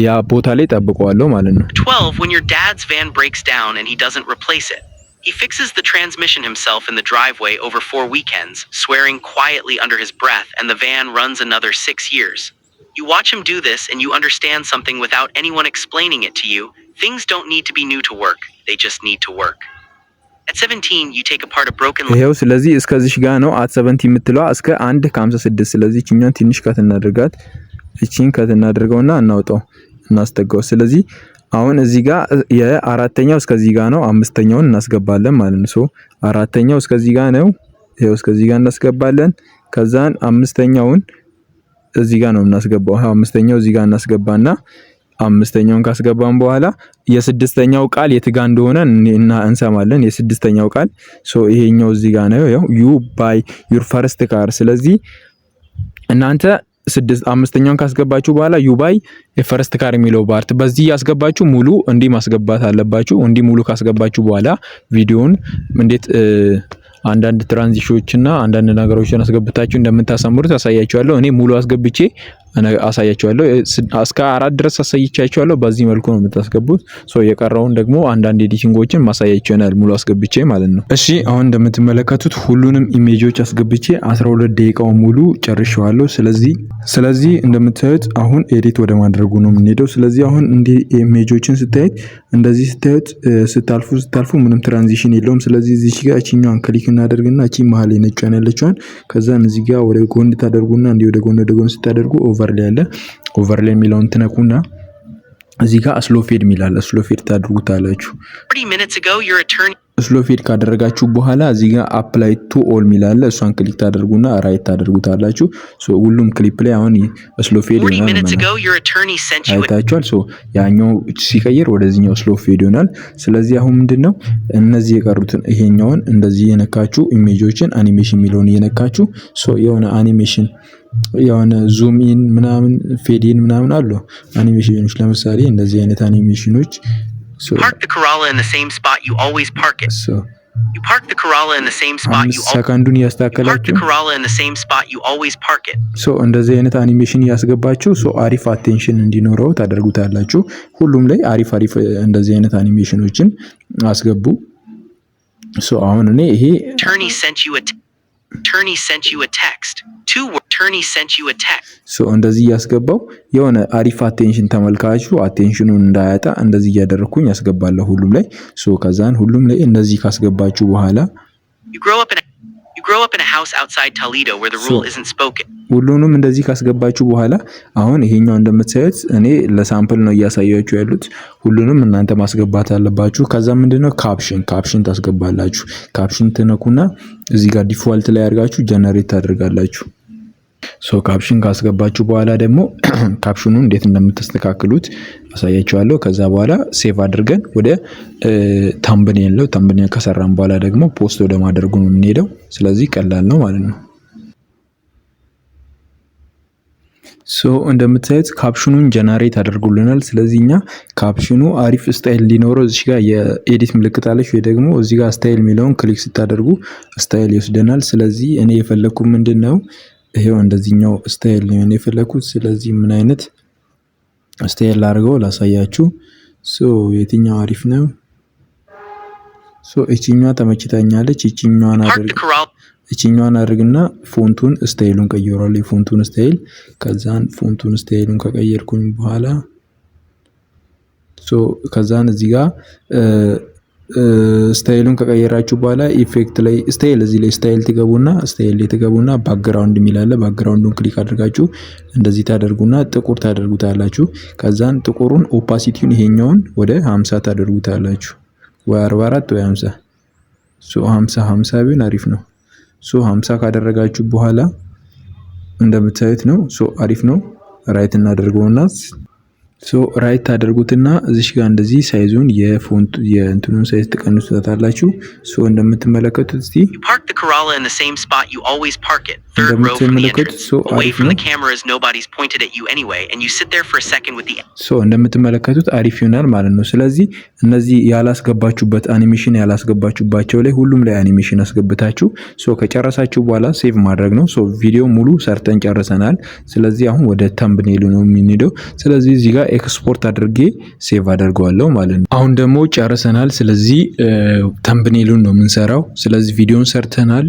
ያ ቦታ ላይ ጠብቀዋለሁ ማለት ነው። 12 when your dad's van breaks down and he doesn't replace it. He fixes the transmission himself in the driveway over 4 weekends, swearing quietly under his breath, and the van runs another 6 years. You watch him do this and you understand something without anyone explaining it to you. Things don't need to be new to work. They just need to work. At 17 you take apart a broken ይሄው ስለዚህ እስከዚህ ጋር ነው at 70 የምትለዋ እስከ 1:56 ስለዚህ እኛን ትንሽ ከት እናደርጋት እቺን ከት እናደርገውና እናውጣው እናስጠጋው። ስለዚህ አሁን እዚህ ጋር የአራተኛው እስከዚህ ጋር ነው። አምስተኛውን እናስገባለን ማለት ነው። ሶ አራተኛው እስከዚህ ጋር ነው። ይሄው እስከዚህ ጋር እናስገባለን። ከዛን አምስተኛውን እዚህ ጋር ነው እናስገባው። አምስተኛው እዚህ ጋር እናስገባና አምስተኛውን ካስገባን በኋላ የስድስተኛው ቃል የት ጋር እንደሆነ እንሰማለን። የስድስተኛው ቃል ሶ ይሄኛው እዚህ ጋር ነው። ይሄው you buy your first car። ስለዚህ እናንተ አምስተኛውን ካስገባችሁ በኋላ ዩባይ የፈርስት ካር የሚለው ፓርት በዚህ ያስገባችሁ ሙሉ እንዲህ ማስገባት አለባችሁ። እንዲህ ሙሉ ካስገባችሁ በኋላ ቪዲዮውን እንዴት አንዳንድ ትራንዚሽኖችና አንዳንድ ነገሮችን አስገብታችሁ እንደምታሳምሩት አሳያችኋለሁ። እኔ ሙሉ አስገብቼ አሳያችኋለሁ። እስከ 4 ድረስ አሳይቻችኋለሁ። በዚህ መልኩ ነው የምታስገቡት። ሶ የቀረውን ደግሞ አንዳንድ ኤዲቲንጎችን ማሳያችኋለሁ ሙሉ አስገብቼ ማለት ነው። እሺ አሁን እንደምትመለከቱት ሁሉንም ኢሜጆች አስገብቼ 12 ደቂቃው ሙሉ ጨርሻለሁ። ስለዚህ እንደምታዩት አሁን ኤዲት ወደ ማድረጉ ነው የምንሄደው። ስለዚህ አሁን እንዲህ ኢሜጆችን ስታዩት እንደዚህ ስታዩት ስታልፉ ምንም ትራንዚሽን የለውም። ስለዚህ እዚህ ጋር እቺኛዋን ክሊክ እናደርግና እቺ መሀል የነጫን ያለችዋን ከዛን እዚህ ጋር ወደ ጎን ታደርጉና እንዲህ ወደ ጎን ስታደርጉ ኦቨርሌይ አለ። ኦቨርሌይ የሚለውን ትነኩና እዚህ ጋር ስሎ ፌድ የሚላል ስሎ ፌድ ታደርጉታላችሁ። 30 minutes ago your attorney ስሎ ፌድ ካደረጋችሁ በኋላ እዚህ ጋር አፕላይ ቱ ኦል ሚላል እሷን ክሊክ ታደርጉና ራይት ታደርጉታላችሁ። ሶ ሁሉም ክሊፕ ላይ አሁን ስሎ ፌድ ይሆናል። አይታችኋል። ሶ ያኛው ሲቀየር ወደዚህኛው ስሎ ፌድ ይሆናል። ስለዚህ አሁን ምንድነው እነዚህ የቀሩትን ይሄኛውን እንደዚህ የነካችሁ ኢሜጆችን አኒሜሽን የሚለውን እየነካችሁ ሶ የሆነ አኒሜሽን የሆነ ዙም ኢን ምናምን ፌድ ኢን ምናምን አሉ አኒሜሽኖች። ለምሳሌ እንደዚህ አይነት አኒሜሽኖች park the Corolla in the same spot you always park it. You park the Corolla in the same spot you ሰከንዱን ያስተካከላችሁ park the Corolla in the same spot you always park it. ሶ እንደዚህ አይነት አኒሜሽን ያስገባችሁ ሶ አሪፍ አቴንሽን እንዲኖረው ታደርጉታላችሁ። ሁሉም ላይ አሪፍ እንደዚህ አይነት አኒሜሽኖችን አስገቡ። ሶ አሁን እኔ ይሄ attorney sent you a text. attorney sent you a text. ሶ እንደዚህ ያስገባው የሆነ አሪፍ አቴንሽን ተመልካቹ አቴንሽኑን እንዳያጣ እንደዚህ ያደረኩኝ ያስገባለሁ ሁሉም ላይ። ሶ ከዛን ሁሉም ላይ እንደዚህ ካስገባችሁ በኋላ you grow up in a house outside Toledo where the rule isn't spoken. ሁሉንም እንደዚህ ካስገባችሁ በኋላ አሁን ይሄኛው እንደምትሳዩት እኔ ለሳምፕል ነው እያሳያችሁ ያሉት። ሁሉንም እናንተ ማስገባት አለባችሁ። ከዛ ምንድነው ካፕሽን ታስገባላችሁ። ካፕሽን ትነኩና እዚህ ጋር ዲፎልት ላይ አድርጋችሁ ጀነሬት ታደርጋላችሁ። ካፕሽን ካስገባችሁ በኋላ ደግሞ ካፕሽኑን እንዴት እንደምታስተካክሉት አሳያችኋለሁ። ከዛ በኋላ ሴቭ አድርገን ወደ ታምብኔል ነው። ታምብኔል ከሰራን በኋላ ደግሞ ፖስት ወደ ማድረጉ ነው የምንሄደው። ስለዚህ ቀላል ነው ማለት ነው። እንደምታዩት ካፕሽኑን ጀነሬት አድርጉልናል። ስለዚህ እኛ ካፕሽኑ አሪፍ ስታይል ሊኖረው እዚህ ጋር የኤዲት ምልክት አለች ወይ ደግሞ እዚህ ጋር ስታይል የሚለውን ክሊክ ስታደርጉ ስታይል ይወስደናል። ስለዚህ እኔ የፈለኩት ምንድነው ይሄው እንደዚህኛው ስታይል ነው የፈለኩት። ስለዚህ ምን አይነት ስታይል ላድርገው ላሳያችሁ። የትኛው አሪፍ ነው? እቺኛዋ ተመችታኛለች። እቺኛዋን አድርግና ፎንቱን ስታይሉን ቀይሯል። የፎንቱን ስታይል ከዛን ፎንቱን ስታይሉን ከቀየርኩኝ በኋላ ከዛን እዚህ ጋር ስታይሉን ከቀየራችሁ በኋላ ኢፌክት ላይ ስታይል እዚህ ላይ ስታይል ትገቡና ባክግራውንድ የሚላለ ባክግራውንዱን ክሊክ አድርጋችሁ እንደዚህ ታደርጉና ጥቁር ታደርጉታላችሁ። ከዛን ጥቁሩን ኦፓሲቲውን ይሄኛውን ወደ 50 ታደርጉታላችሁ ወይ 44 ወይ 50 50 ቢሆን አሪፍ ነው። 50 ካደረጋችሁ በኋላ እንደምታዩት ነው። አሪፍ ነው። ራይት እናደርገውና ራይት ታደርጉትና እዚህ ጋር እንደዚህ ሳይዙን የፎንት የእንትኑን ሳይዝ ትቀንሱታላችሁ። እንደምትመለከቱት እስቲ እንደምትመለከቱት አሪፍ ይሆናል ማለት ነው። ስለዚህ እነዚህ ያላስገባችሁበት አኒሜሽን ያላስገባችሁባቸው ላይ ሁሉም ላይ አኒሜሽን አስገብታችሁ ከጨረሳችሁ በኋላ ሴቭ ማድረግ ነው። ቪዲዮ ሙሉ ሰርተን ጨርሰናል። ስለዚህ አሁን ወደ ተምብኔሉ ነው የምንሄደው። ስለዚህ እዚህ ጋር ኤክስፖርት አድርጌ ሴቭ አደርገዋለሁ ማለት ነው። አሁን ደግሞ ጨርሰናል። ስለዚህ ተምብኔሉን ነው የምንሰራው። ስለዚህ ቪዲዮን ሰርተናል።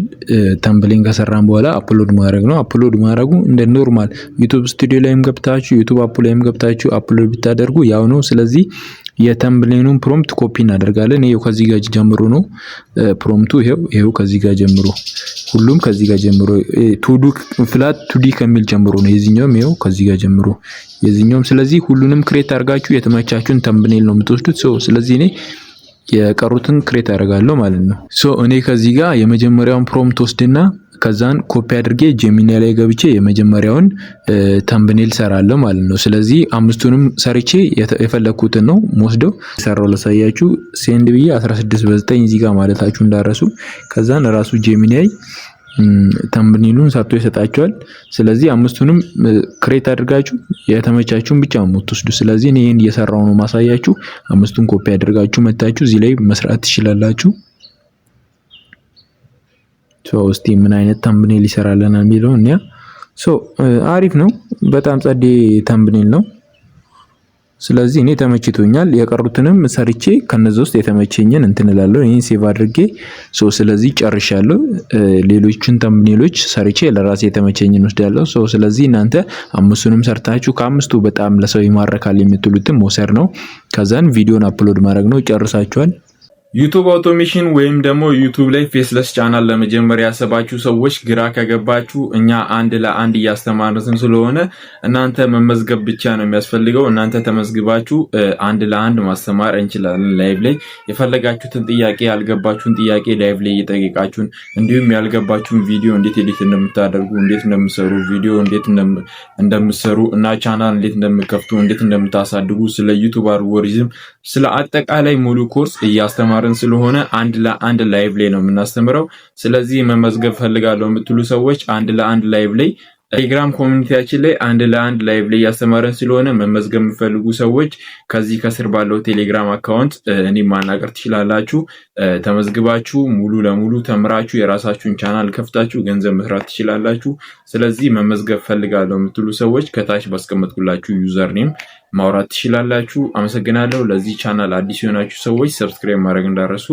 ተምብኔል ከሰራን በኋላ አፕሎድ ማድረግ ነው። አፕሎድ ማድረጉ እንደ ኖርማል ዩቲዩብ ስቱዲዮ ላይም ገብታችሁ ዩቲዩብ አፕ ላይም ገብታችሁ አፕሎድ ብታደርጉ ያው ነው። ስለዚህ የተምብኔሉን ፕሮምፕት ኮፒ እናደርጋለን። ይሄው ከዚህ ጋር ጀምሮ ነው ፕሮምፕቱ። ይሄው ከዚህ ጋር ጀምሮ ሁሉም ከዚህ ጋር ጀምሮ ፍላት ቱዲ ከሚል ጀምሮ ነው። የዚህኛውም ይሄው ከዚህ ጋር ጀምሮ የዚህኛውም። ስለዚህ ሁሉንም ክሬት አድርጋችሁ የተመቻችሁን ተምብኔል ነው የምትወስዱት። ስለዚህ እኔ የቀሩትን ክሬት አደርጋለሁ ማለት ነው። እኔ ከዚህ ጋር የመጀመሪያውን ፕሮምፕት ወስድና ከዛን ኮፒ አድርጌ ጄሚናይ ላይ ገብቼ የመጀመሪያውን ተምብኔል ሰራለሁ ማለት ነው። ስለዚህ አምስቱንም ሰርቼ የፈለኩትን ነው ወስደው ሰራው ለሳያችሁ። ሴንድ ብዬ 16 በ9 እዚህ ጋር ማለታችሁ እንዳረሱ። ከዛን ራሱ ጄሚናይ ተምብኔሉን ሰርቶ ይሰጣችኋል። ስለዚህ አምስቱንም ክሬት አድርጋችሁ የተመቻችሁን ብቻ የምትወስዱ። ስለዚህ እኔ ይሄን እየሰራው ነው ማሳያችሁ። አምስቱን ኮፒ አድርጋችሁ መታችሁ እዚህ ላይ መስራት ትችላላችሁ። እስቲ ምን አይነት ተምብኔል ይሰራልናል የሚለው እኛ አሪፍ ነው። በጣም ጸዴ ተምብኔል ነው። ስለዚህ እኔ ተመችቶኛል። የቀሩትንም ሰርቼ ከነዛ ውስጥ የተመቸኝን እንትን እላለሁ። ይሄን ሴቭ አድርጌ ስለዚህ ጨርሻለሁ። ሌሎችን ተምብኔሎች ሰርቼ ለራሴ የተመቸኝን ወስዳለሁ። ስለዚህ እናንተ አምስቱንም ሰርታችሁ ከአምስቱ በጣም ለሰው ይማረካል የምትሉትን መውሰድ ነው። ከዛን ቪዲዮን አፕሎድ ማድረግ ነው። ጨርሳችኋል። ዩቱብ አውቶሜሽን ወይም ደግሞ ዩቱብ ላይ ፌስለስ ቻናል ለመጀመር ያሰባችሁ ሰዎች ግራ ከገባችሁ እኛ አንድ ለአንድ እያስተማርን ስለሆነ እናንተ መመዝገብ ብቻ ነው የሚያስፈልገው። እናንተ ተመዝግባችሁ አንድ ለአንድ ማስተማር እንችላለን። ላይቭ ላይ የፈለጋችሁትን ጥያቄ ያልገባችሁን ጥያቄ ላይቭ ላይ እየጠየቃችሁን እንዲሁም ያልገባችሁን ቪዲዮ እንዴት ኤዲት እንደምታደርጉ እንዴት እንደምትሰሩ ቪዲዮ እንዴት እንደምትሰሩ እና ቻናል እንዴት እንደምትከፍቱ እንዴት እንደምታሳድጉ ስለ ዩቱብ አልጎሪዝም ስለ አጠቃላይ ሙሉ ኮርስ እያስተማርን ስለሆነ አንድ ለአንድ ላይቭ ላይ ነው የምናስተምረው። ስለዚህ መመዝገብ ፈልጋለሁ የምትሉ ሰዎች አንድ ለአንድ ላይቭ ላይ ቴሌግራም ኮሚኒቲያችን ላይ አንድ ለአንድ ላይቭ ላይ እያስተማረን ስለሆነ መመዝገብ የምትፈልጉ ሰዎች ከዚህ ከስር ባለው ቴሌግራም አካውንት እኔ ማናገር ትችላላችሁ። ተመዝግባችሁ ሙሉ ለሙሉ ተምራችሁ የራሳችሁን ቻናል ከፍታችሁ ገንዘብ መስራት ትችላላችሁ። ስለዚህ መመዝገብ ፈልጋለሁ የምትሉ ሰዎች ከታች ባስቀመጥኩላችሁ ዩዘር ኔም ማውራት ትችላላችሁ። አመሰግናለሁ። ለዚህ ቻናል አዲስ የሆናችሁ ሰዎች ሰብስክራይብ ማድረግ እንዳትረሱ።